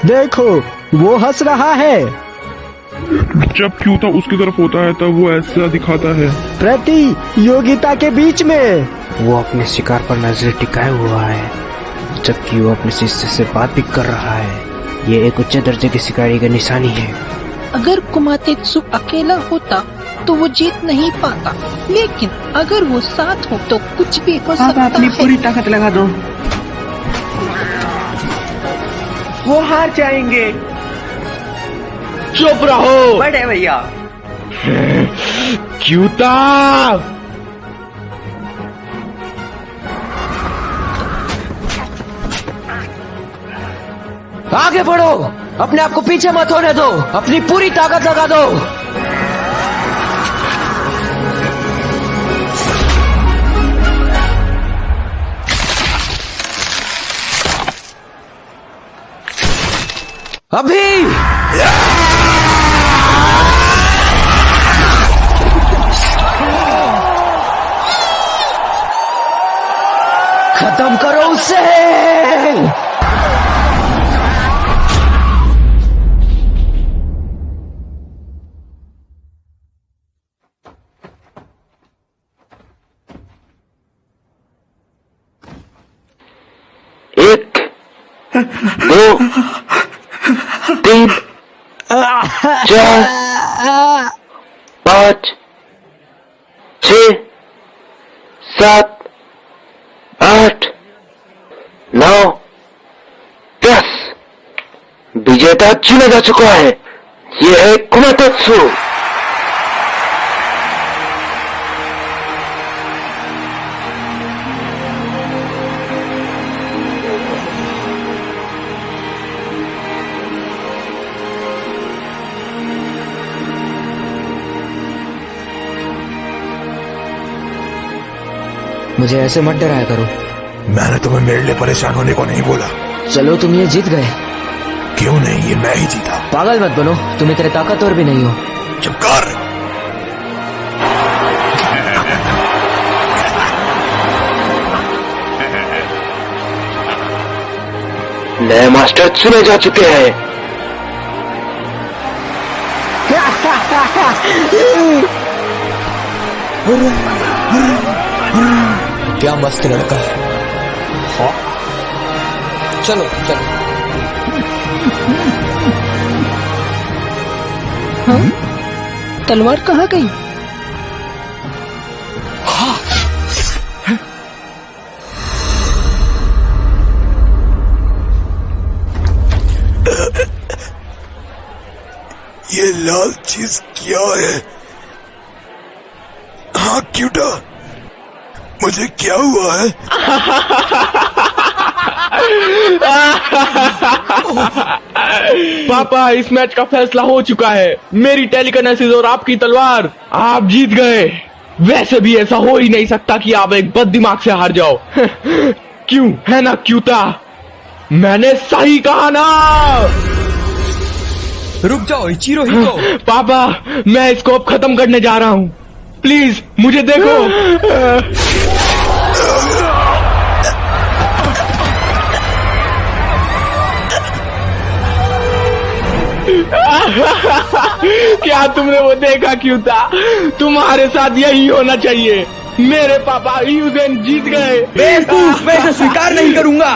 देखो, वो हंस रहा है। जब क्यूता उसकी तरफ होता है तब वो ऐसा दिखाता है। प्रतियोगिता के बीच में वो अपने शिकार पर नजर टिकाए हुआ है, जबकि वो अपने शिष्य से बात भी कर रहा है। ये एक उच्च दर्जे की शिकारी की निशानी है। अगर कुमातेत्सु अकेला होता तो वो जीत नहीं पाता, लेकिन अगर वो साथ हो तो कुछ भी हो सकता अपनी है। पूरी ताकत लगा दो, वो हार जाएंगे। चुप रहो बड़े भैया। क्यूता, आगे बढ़ो, अपने आप को पीछे मत होने दो, अपनी पूरी ताकत लगा दो। अभी खत्म करो उसे। एक, दो, तीन, चार, पाँच, 6, 7, 8, 9, 10। विजेता चुना जा चुका है। ये है कुमातेत्सु। मुझे ऐसे मत डराया करो। मैंने तुम्हें मेरे लिए परेशान होने को नहीं बोला। चलो, तुम ये जीत गए। क्यों नहीं, ये मैं ही जीता। पागल मत बनो, तुम इतने ताकतवर भी नहीं हो। चुप कर। नए मास्टर चुने जा चुके हैं। क्या मस्त लड़का है। हाँ, चलो चलो। हाँ? तलवार कहाँ गई? हाँ। ये लाल चीज क्या है? हाँ क्यूटा, मुझे क्या हुआ है? पापा, इस मैच का फैसला हो चुका है। मेरी टेलीकिनेसिस और आपकी तलवार, आप जीत गए। वैसे भी ऐसा हो ही नहीं सकता कि आप एक बददिमाग से हार जाओ। क्यों, है ना क्यूता? मैंने सही कहा ना? रुक जाओ इचिरो हिको। पापा, मैं इसको अब खत्म करने जा रहा हूँ। प्लीज मुझे देखो। क्या तुमने वो देखा क्यूता? तुम्हारे साथ यही होना चाहिए। मेरे पापा यूजेन जीत गए। बेवकूफ, मैं इसे स्वीकार नहीं करूंगा।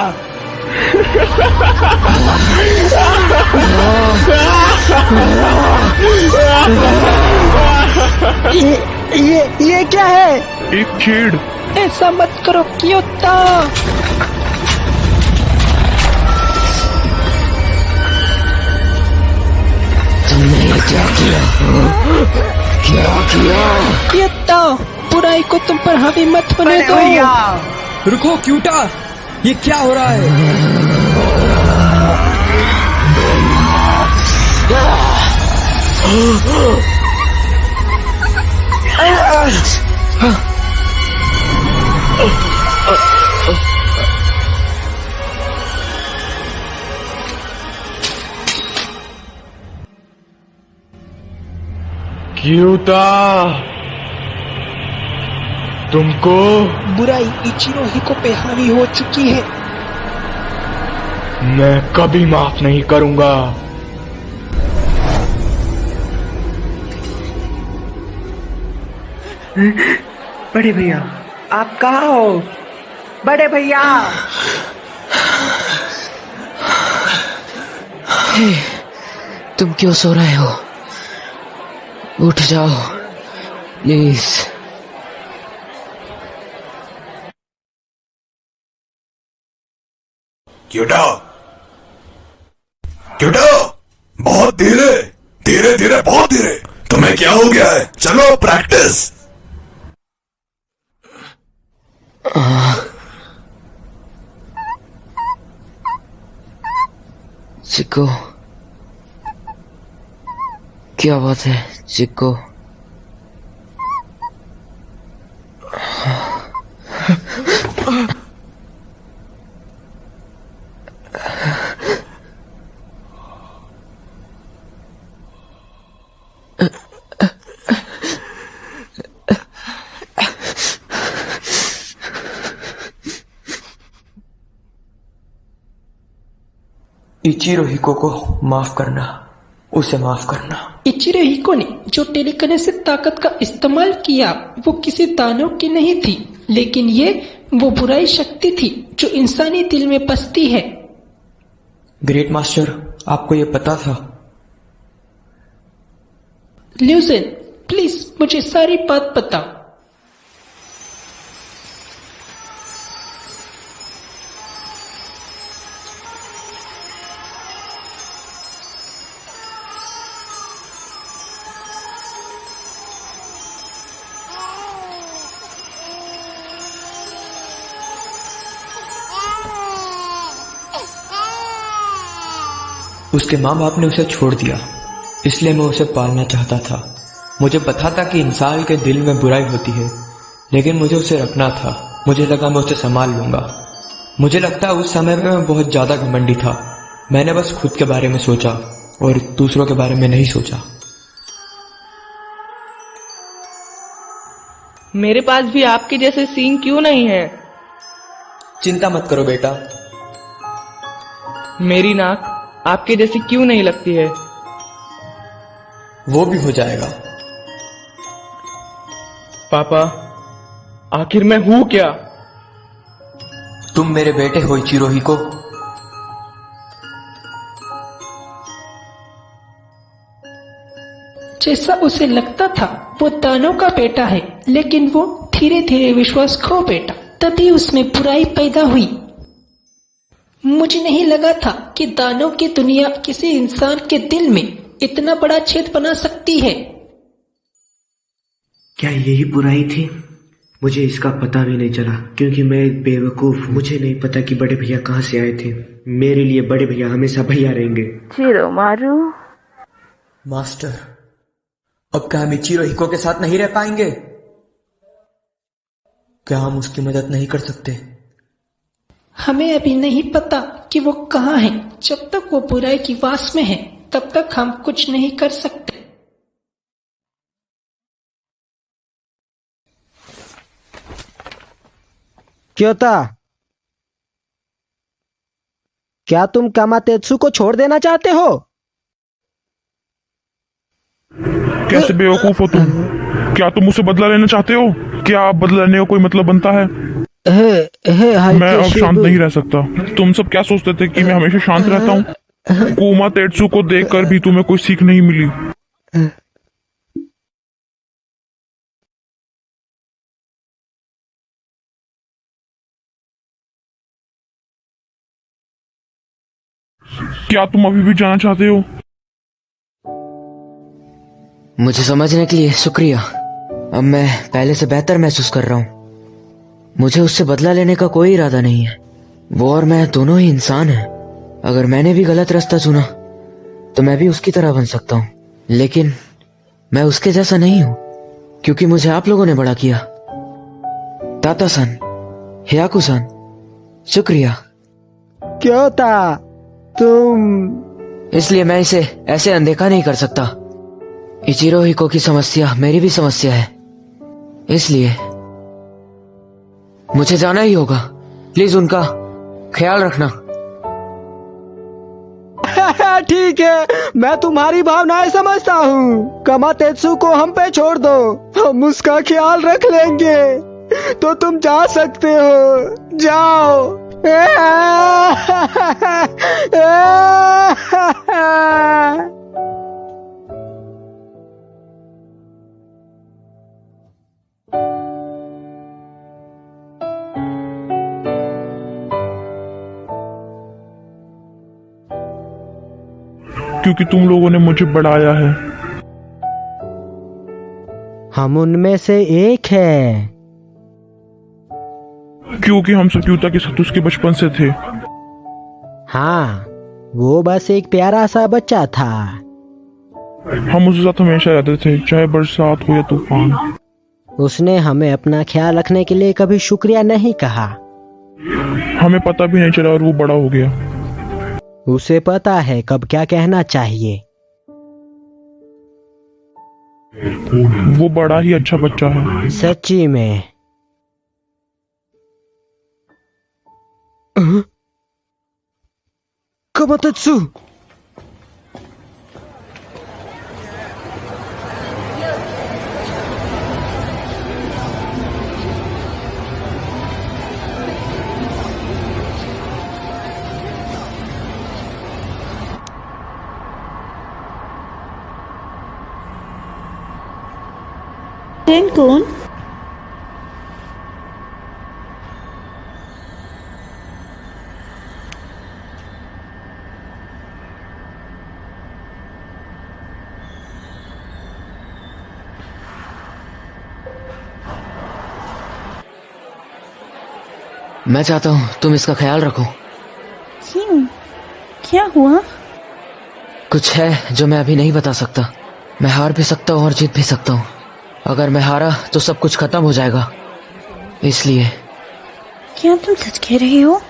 ये क्या है? एक छेड़। ऐसा मत करो क्यूता। क्या किया? क्यूटा, बुराई को तुम पर हावी मत होने दो। रुको क्यूटा, ये क्या हो रहा है? क्यूटा, तुमको बुराई इचिरो हिको पे हावी हो चुकी है। मैं कभी माफ नहीं करूंगा। बड़े भैया, आप कहाँ हो? बड़े भैया! हे, तुम क्यों सो रहे हो? उठ जाओ प्लीज। क्यूटा, क्यूटा, बहुत धीरे धीरे धीरे, बहुत धीरे। तुम्हें क्या हो गया है? चलो प्रैक्टिस। चिक्को, क्या बात है चिक्को? इचिरो हिको को माफ करना, उसे माफ करना। इचिरो हिको ने जो टेलीकिनेसिस ताकत का इस्तेमाल किया वो किसी दानव की नहीं थी, लेकिन ये वो बुराई शक्ति थी जो इंसानी दिल में बसती है। ग्रेट मास्टर, आपको ये पता था? ल्यूजन, प्लीज मुझे सारी बात बताओ। उसके माँ बाप ने उसे छोड़ दिया, इसलिए मैं उसे पालना चाहता था। मुझे पता था कि इंसान के दिल में बुराई होती है, लेकिन मुझे उसे रखना था। मुझे लगा मैं उसे संभाल लूंगा। मुझे लगता है उस समय में मैं बहुत ज्यादा घमंडी था। मैंने बस खुद के बारे में सोचा और दूसरों के बारे में नहीं सोचा। मेरे पास भी आपके जैसे सीन क्यों नहीं है? चिंता मत करो बेटा। मेरी नाक आपके जैसी क्यों नहीं लगती है? वो भी हो जाएगा। पापा, आखिर मैं हूं क्या? तुम मेरे बेटे हो इचिरो हिको। जैसा उसे लगता था वो दानव का बेटा है, लेकिन वो धीरे धीरे विश्वास खो बैठा, तभी उसमें बुराई पैदा हुई। मुझे नहीं लगा था कि दानव की दुनिया किसी इंसान के दिल में इतना बड़ा छेद बना सकती है। क्या यही बुराई थी? मुझे इसका पता भी नहीं चला, क्योंकि मैं एक बेवकूफ। मुझे नहीं पता कि बड़े भैया कहाँ से आए थे। मेरे लिए बड़े भैया हमेशा भैया रहेंगे। चिरोमारू मास्टर, अब क्या हम इचिरो हिको के साथ नहीं रह पाएंगे? क्या हम उसकी मदद नहीं कर सकते? हमें अभी नहीं पता कि वो कहाँ है। जब तक वो बुराई की वास में है, तब तक हम कुछ नहीं कर सकते। क्योता, क्या तुम कामातेत्सु को छोड़ देना चाहते हो? कैसे बेवकूफ हो तुम? क्या तुम मुझसे बदला लेना चाहते हो? क्या आप बदला लेने का कोई मतलब बनता है? मैं अब शांत नहीं रह सकता। तुम सब क्या सोचते थे कि मैं हमेशा शांत रहता हूँ? कामातेत्सु को देखकर भी तुम्हें कोई सीख नहीं मिली। क्या तुम अभी भी जाना चाहते हो? मुझे समझने के लिए शुक्रिया। अब मैं पहले से बेहतर महसूस कर रहा हूँ। मुझे उससे बदला लेने का कोई इरादा नहीं है। वो और मैं दोनों ही इंसान हैं। अगर मैंने भी गलत रास्ता चुना तो मैं भी उसकी तरह बन सकता हूँ, लेकिन मैं उसके जैसा नहीं हूँ, क्योंकि मुझे आप लोगों ने बड़ा किया। ताता-सान, हियाकू-सान, शुक्रिया। क्यों था तुम? इसलिए मैं इसे ऐसे अनदेखा नहीं कर सकता। इचिरो हिको की समस्या मेरी भी समस्या है, इसलिए मुझे जाना ही होगा। प्लीज उनका ख्याल रखना। ठीक है, मैं तुम्हारी भावनाएं समझता हूँ। कमातेत्सु को हम पे छोड़ दो, हम उसका ख्याल रख लेंगे। तो तुम जा सकते हो, जाओ। क्योंकि तुम लोगों ने मुझे बढ़ाया है। हम उनमें से एक है। क्योंकि हम सब युता के साथ उसके बचपन से थे। हाँ, वो बस एक प्यारा सा बच्चा था। हम उसके साथ हमेशा रहते थे, चाहे बरसात हो या तूफान। उसने हमें अपना ख्याल रखने के लिए कभी शुक्रिया नहीं कहा। हमें पता भी नहीं चला और वो बड़ा हो गया। उसे पता है कब क्या कहना चाहिए। वो बड़ा ही अच्छा बच्चा है। सच्ची में। कमातेत्सु, कौन? मैं चाहता हूँ तुम इसका ख्याल रखो। क्यों? क्या हुआ? कुछ है जो मैं अभी नहीं बता सकता। मैं हार भी सकता हूँ और जीत भी सकता हूँ। अगर मैं हारा तो सब कुछ खत्म हो जाएगा, इसलिए। क्या तुम सच कह रहे हो?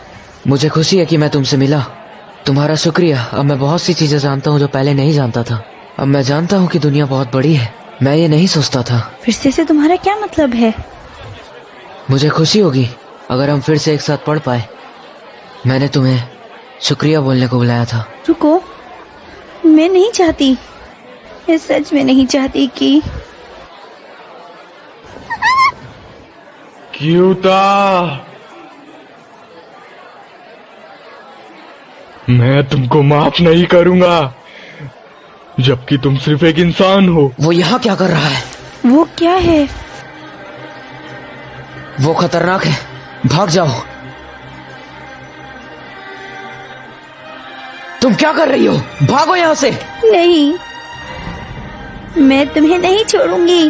मुझे खुशी है कि मैं तुमसे मिला। तुम्हारा शुक्रिया। अब मैं बहुत सी चीजें जानता हूँ जो पहले नहीं जानता था। अब मैं जानता हूँ कि दुनिया बहुत बड़ी है। मैं ये नहीं सोचता था। फिर से तुम्हारा क्या मतलब है? मुझे खुशी होगी अगर हम फिर से एक साथ पढ़ पाए। मैंने तुम्हें शुक्रिया बोलने को बुलाया था। रुको, मैं नहीं चाहती, मैं सच में नहीं चाहती कि क्यूता, मैं तुमको माफ नहीं करूंगा, जबकि तुम सिर्फ एक इंसान हो। वो यहाँ क्या कर रहा है? वो क्या है? वो खतरनाक है, भाग जाओ। तुम क्या कर रही हो? भागो यहाँ से। नहीं, मैं तुम्हें नहीं छोड़ूंगी।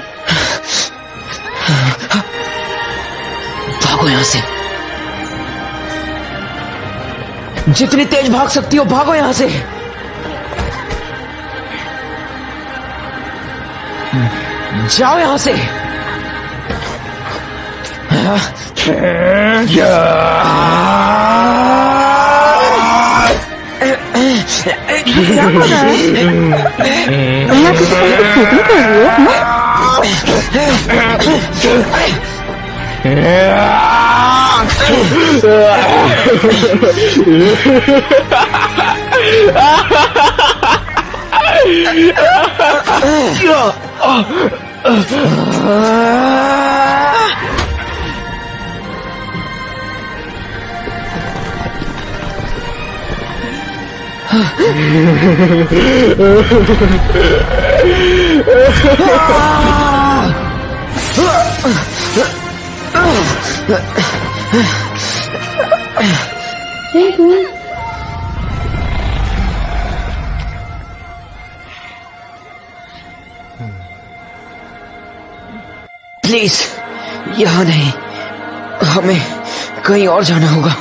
भागो यहाँ से। जितनी तेज भाग सकती हो भागो यहाँ से। जाओ यहाँ से। क्या हो रहा है? मैं आपकी शूटिंग कर रही प्लीज यहाँ नहीं, हमें कहीं और जाना होगा।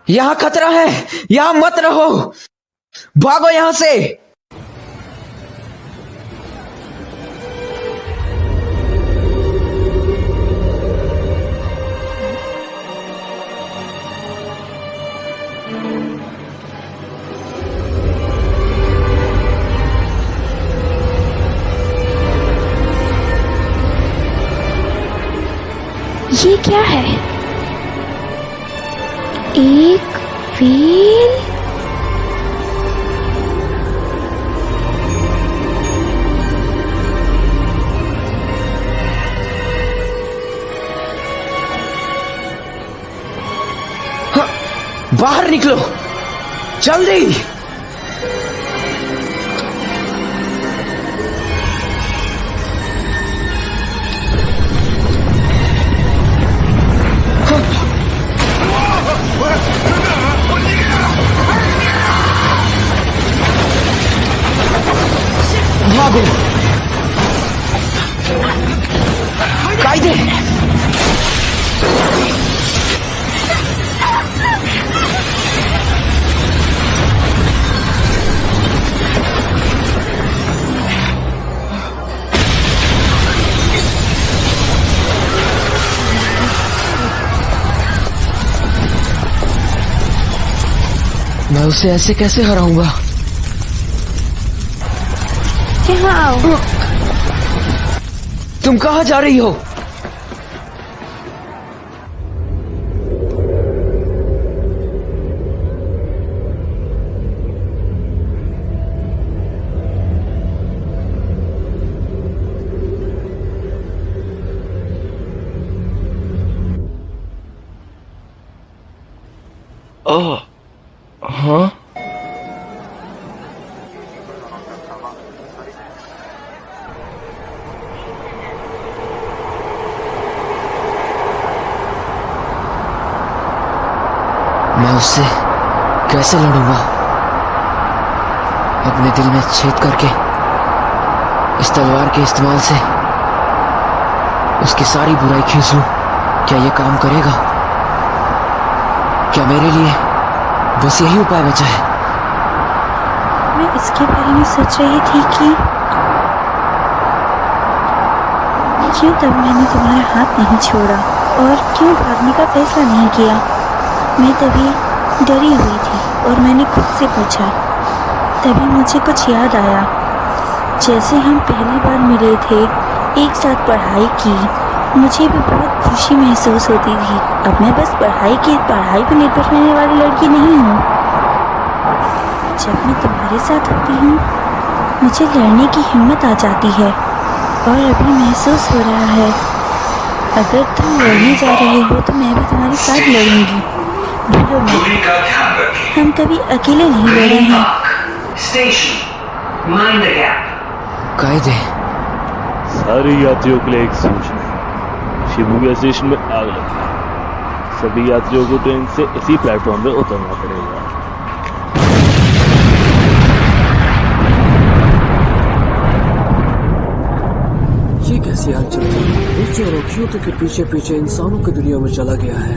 यहाँ खतरा है, यहाँ मत रहो, भागो यहाँ से। ये क्या है? एक व्हील? हाँ, बाहर निकलो जल्दी। भागो कायदे। मैं उसे ऐसे कैसे हराऊंगा? यहाँ आओ। तुम कहाँ जा रही हो? हाँ, मैं उससे कैसे लड़ूंगा? अपने दिल में छेद करके इस तलवार के इस्तेमाल से उसकी सारी बुराई खींच लूं। क्या ये काम करेगा? क्या मेरे लिए बस यही उपाय बचा है? मैं इसके बारे में सोच रही थी कि क्यों तब मैंने तुम्हारा हाथ नहीं छोड़ा और क्यों भागने का फैसला नहीं किया। मैं तभी डरी हुई थी और मैंने खुद से पूछा। तभी मुझे कुछ याद आया। जैसे हम पहली बार मिले थे, एक साथ पढ़ाई की, मुझे भी बहुत खुशी महसूस होती थी। अब मैं बस पढ़ाई पर निर्भर रहने वाली लड़की नहीं हूँ। जब मैं तुम्हारे साथ होती हूँ मुझे लड़ने की हिम्मत आ जाती है और अभी महसूस हो रहा है अगर तुम लड़ने जा रहे हो तो मैं भी तुम्हारे साथ लड़ूंगी। भूलो मत, हम कभी अकेले नहीं लड़े हैं। कायदे। सारे यात्रियों के लिए एक सूचना है। शिबुया स्टेशन में आग लगी है। सभी यात्रियों को ट्रेन से इसी प्लेटफॉर्म पे उतरना पड़ेगा। ये कैसी आग चल रही है? जो रोकियों के पीछे पीछे इंसानों की दुनिया में चला गया है।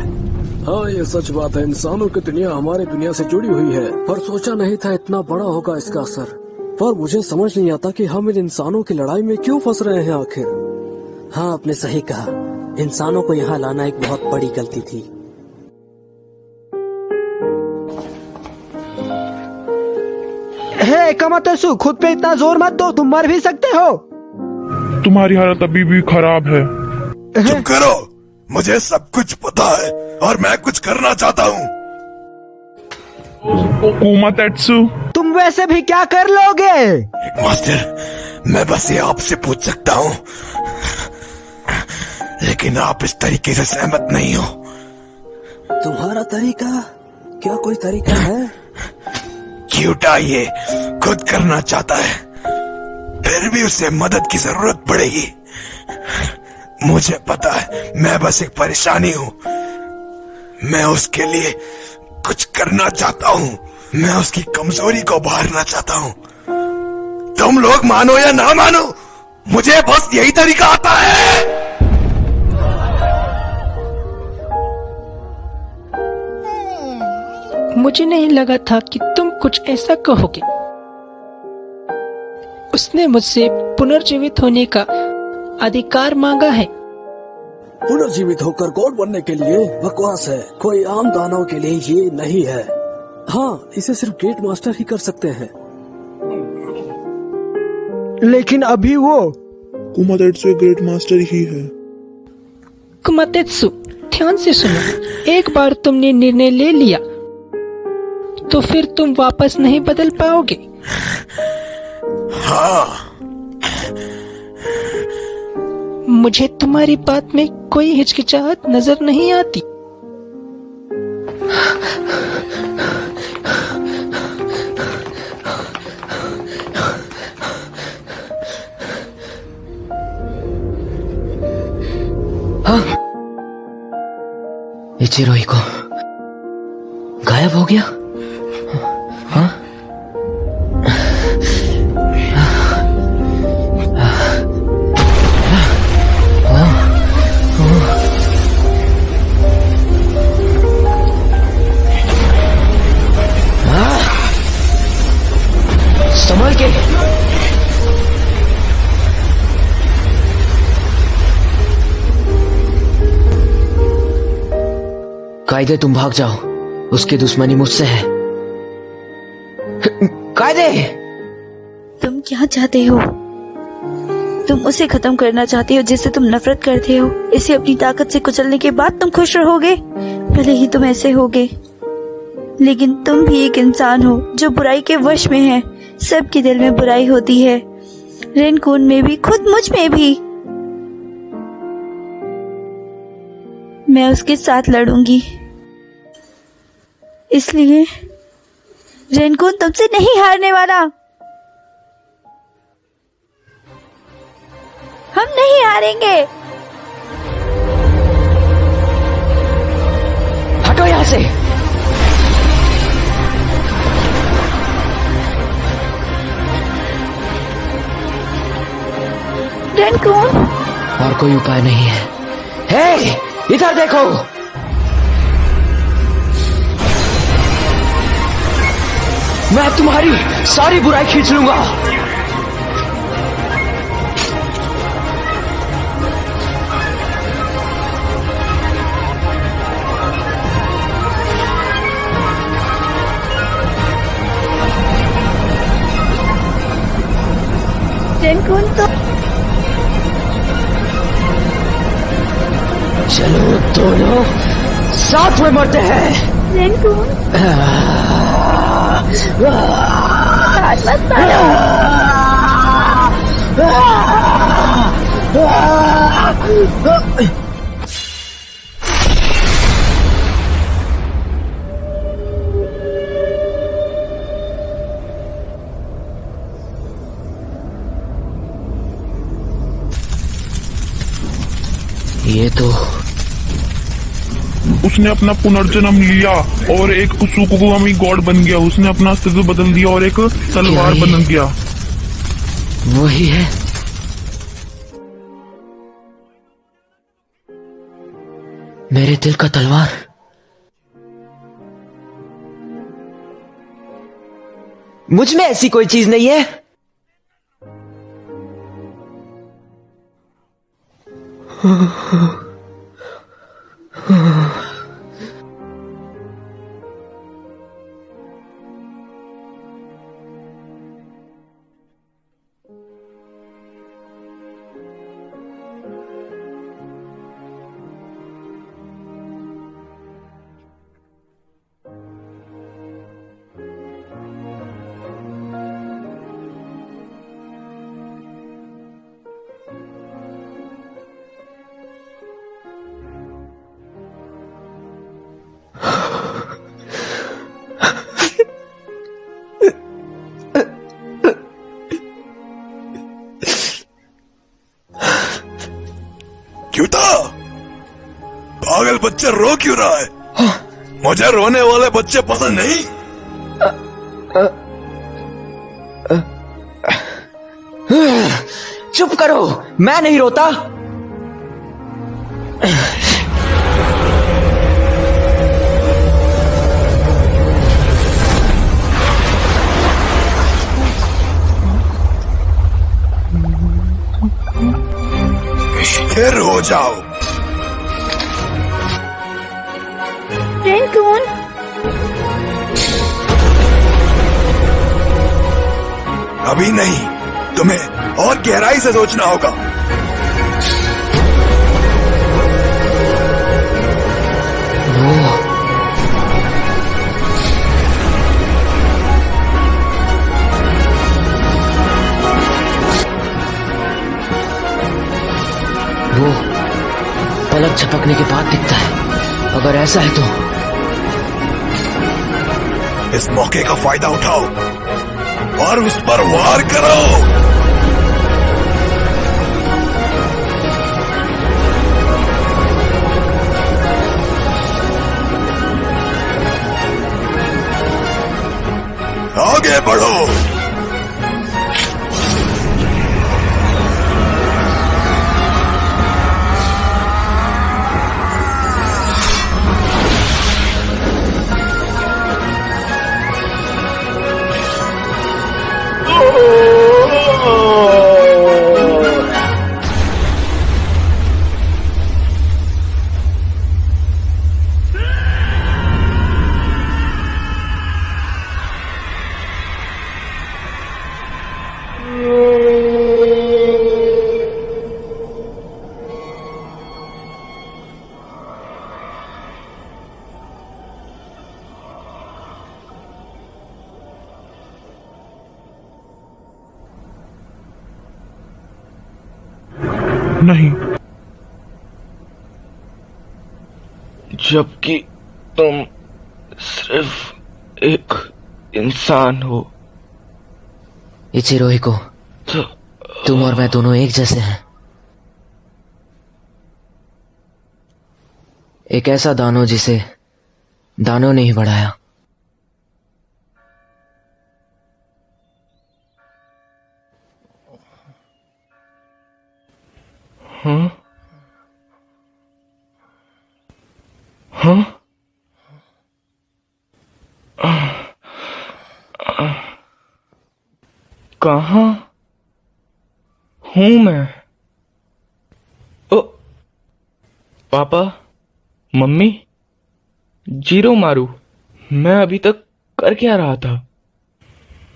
हाँ, ये सच बात है। इंसानों की दुनिया हमारी दुनिया से जुड़ी हुई है, पर सोचा नहीं था इतना बड़ा होगा इसका असर। पर मुझे समझ नहीं आता कि हम इन इंसानों की लड़ाई में क्यों फंस रहे हैं आखिर। हाँ, आपने सही कहा। इंसानों को यहाँ लाना एक बहुत बड़ी गलती थी। हे कमातेसु, खुद पे इतना जोर मत दो, तुम मर भी सकते हो। तुम्हारी हालत अभी भी खराब है। चुप करो, मुझे सब कुछ पता है और मैं कुछ करना चाहता हूँ। कुमातेत्सु, तुम वैसे भी क्या कर लोगे? मास्टर, मैं बस ये आपसे पूछ सकता हूँ, लेकिन आप इस तरीके से सहमत नहीं हो। तुम्हारा तरीका? क्या कोई तरीका है? क्यूटा ये खुद करना चाहता है, फिर भी उसे मदद की जरूरत पड़ेगी। मुझे पता है, मैं बस एक परेशानी हूँ। मैं उसके लिए कुछ करना चाहता हूँ, मैं उसकी कमजोरी को उभारना चाहता हूँ। तुम लोग मानो या ना मानो, मुझे बस यही तरीका आता है। मुझे नहीं लगा था कि तुम कुछ ऐसा कहोगे। उसने मुझसे पुनर्जीवित होने का अधिकार मांगा है। पुनर्जीवित होकर गॉड बनने के लिए बकवास है, कोई आम दानव के लिए ये नहीं है। हाँ, इसे सिर्फ ग्रेट मास्टर ही कर सकते हैं। लेकिन अभी वो कुमातेत्सु ग्रेट मास्टर ही है। कुमातेत्सु, ध्यान से सुनो। एक बार तुमने निर्णय ले लिया तो फिर तुम वापस नहीं बदल पाओगे। हाँ। मुझे तुम्हारी बात में कोई हिचकिचाहट नजर नहीं आती। हाँ? इचिरोही को गायब हो गया। हाँ? संभल के। कायदे, तुम भाग जाओ, उसकी दुश्मनी मुझसे है। कायदे, तुम क्या चाहते हो? तुम उसे खत्म करना चाहते हो जिससे तुम नफरत करते हो। इसे अपनी ताकत से कुचलने के बाद तुम खुश रहोगे। भले ही तुम ऐसे होगे, लेकिन तुम भी एक इंसान हो जो बुराई के वश में है। सबके दिल में बुराई होती है, रेनकून में भी, खुद मुझ में भी। मैं उसके साथ लड़ूंगी, इसलिए रेनकून तुमसे नहीं हारने वाला। हम नहीं हारेंगे। हटो यहाँ से। रेनकून, और कोई उपाय नहीं है। हे, इधर देखो। मैं तुम्हारी सारी बुराई खींच लूंगा। रेनकून तो चलो दोनों साथ में मरते हैं। रेनकून, हाथ मत मारो। ये तो उसने अपना पुनर्जन्म लिया और एक सुकुगामी गॉड बन गया। उसने अपना अस्तित्व बदल दिया और एक तलवार बन गया। वही है। मेरे दिल का तलवार। मुझ में ऐसी कोई चीज नहीं है। क्यों था? पागल बच्चा रो क्यों रहा है? मुझे रोने वाले बच्चे पसंद नहीं। चुप करो, मैं नहीं रोता। स्थिर हो जाओ। कौन? अभी नहीं, तुम्हें और गहराई से सोचना होगा। वो पलक झपकने के बाद दिखता है। अगर ऐसा है तो इस मौके का फायदा उठाओ और उस पर वार करो। आगे बढ़ो। नहीं, जबकि तुम सिर्फ एक इंसान हो। इचिरोहिको, तुम और मैं दोनों एक जैसे हैं। एक ऐसा दानो जिसे दानों ने ही बढ़ाया। हाँ? हाँ? कहाँ हूँ मैं? ओ, पापा, मम्मी, जीरो मारू, मैं अभी तक कर क्या रहा था?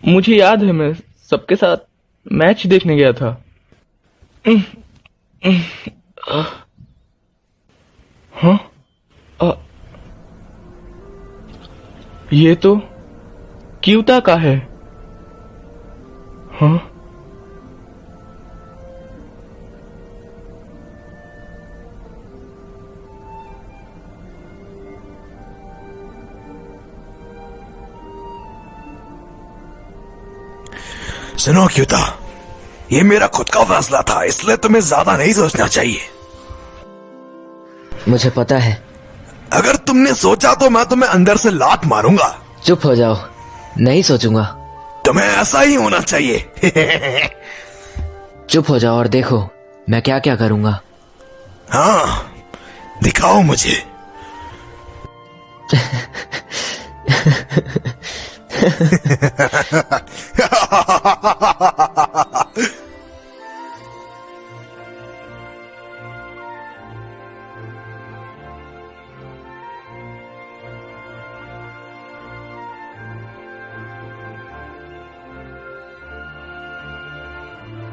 मुझे याद है मैं सबके साथ मैच देखने गया था। हाँ? ये तो क्यूता का है। हाँ? सुनो क्यूता, ये मेरा खुद का फैसला था, इसलिए तुम्हें ज्यादा नहीं सोचना चाहिए। मुझे पता है। अगर तुमने सोचा तो मैं तुम्हें अंदर से लात मारूंगा। चुप हो जाओ, नहीं सोचूंगा। तुम्हें ऐसा ही होना चाहिए। चुप हो जाओ और देखो मैं क्या क्या करूंगा। हाँ, दिखाओ मुझे।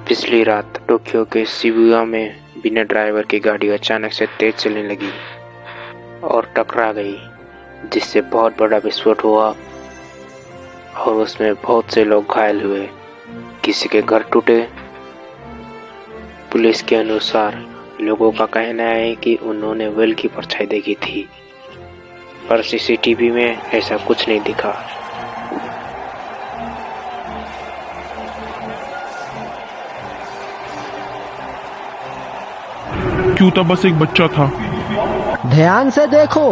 पिछली रात टोक्यो के शिबुया में बिना ड्राइवर की गाड़ी अचानक से तेज चलने लगी और टकरा गई, जिससे बहुत बड़ा विस्फोट हुआ और उसमें बहुत से लोग घायल हुए। किसी के घर टूटे। पुलिस के अनुसार लोगों का कहना है कि उन्होंने वेल की परछाई देखी थी, पर सीसीटीवी में ऐसा कुछ नहीं दिखा। क्यूता बस एक बच्चा था। ध्यान से देखो,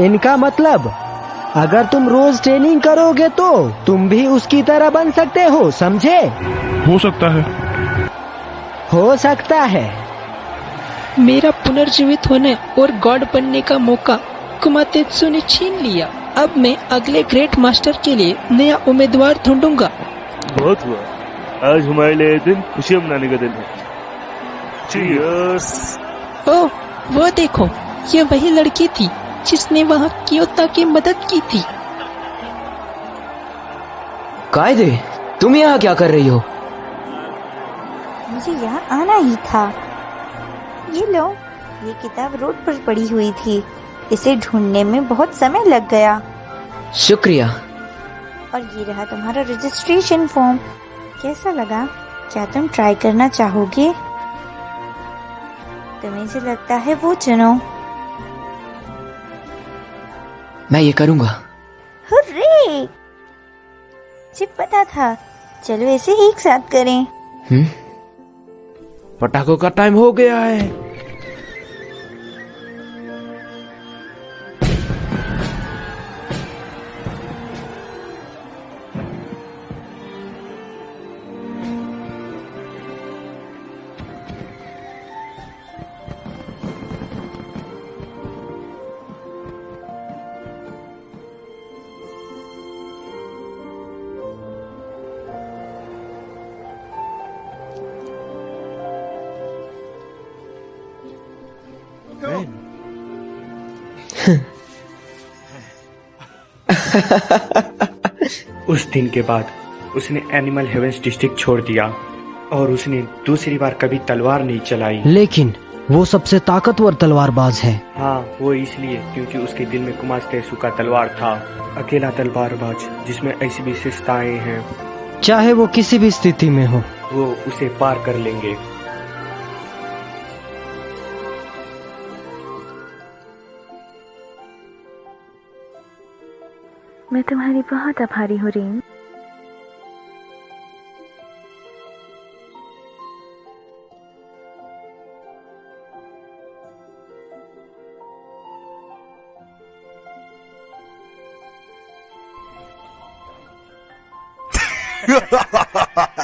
इनका मतलब अगर तुम रोज ट्रेनिंग करोगे तो तुम भी उसकी तरह बन सकते हो, समझे? हो सकता है। हो सकता है। मेरा पुनर्जीवित होने और गॉड बनने का मौका कुमातेत्सु ने छीन लिया। अब मैं अगले ग्रेट मास्टर के लिए नया उम्मीदवार ढूंढूंगा। बहुत हुआ, आज हमारे लिए दिन खुशियाँ मनाने का दिन है। चीयर्स। ओह, वो देखो, ये वही लड़की थी जिसने वहाँ कियोता की मदद की थी। कायदे, तुम यहाँ क्या कर रही हो? मुझे यहाँ आना ही था। ये लो, ये किताब रोड पर पड़ी हुई थी। इसे ढूंढने में बहुत समय लग गया। शुक्रिया। और ये रहा तुम्हारा रजिस्ट्रेशन फॉर्म। कैसा लगा? क्या तुम ट्राई करना चाहोगे? तुम्हें जो लगता है वो चुनो। मैं ये करूँगा। हुर्रे! मुझे पता था। चलो इसे एक साथ करें। पटाखों का टाइम हो गया है। उस दिन के बाद उसने एनिमल हेवेंस डिस्ट्रिक्ट छोड़ दिया और उसने दूसरी बार कभी तलवार नहीं चलाई। लेकिन वो सबसे ताकतवर तलवारबाज है। हाँ, वो इसलिए क्योंकि उसके दिल में कुमातेत्सु का तलवार था। अकेला तलवारबाज जिसमें ऐसी विशेषताएं हैं, चाहे वो किसी भी स्थिति में हो, वो उसे पार कर लेंगे। मैं तुम्हारी बहुत आभारी हूँ reign. Ha ha ha ha!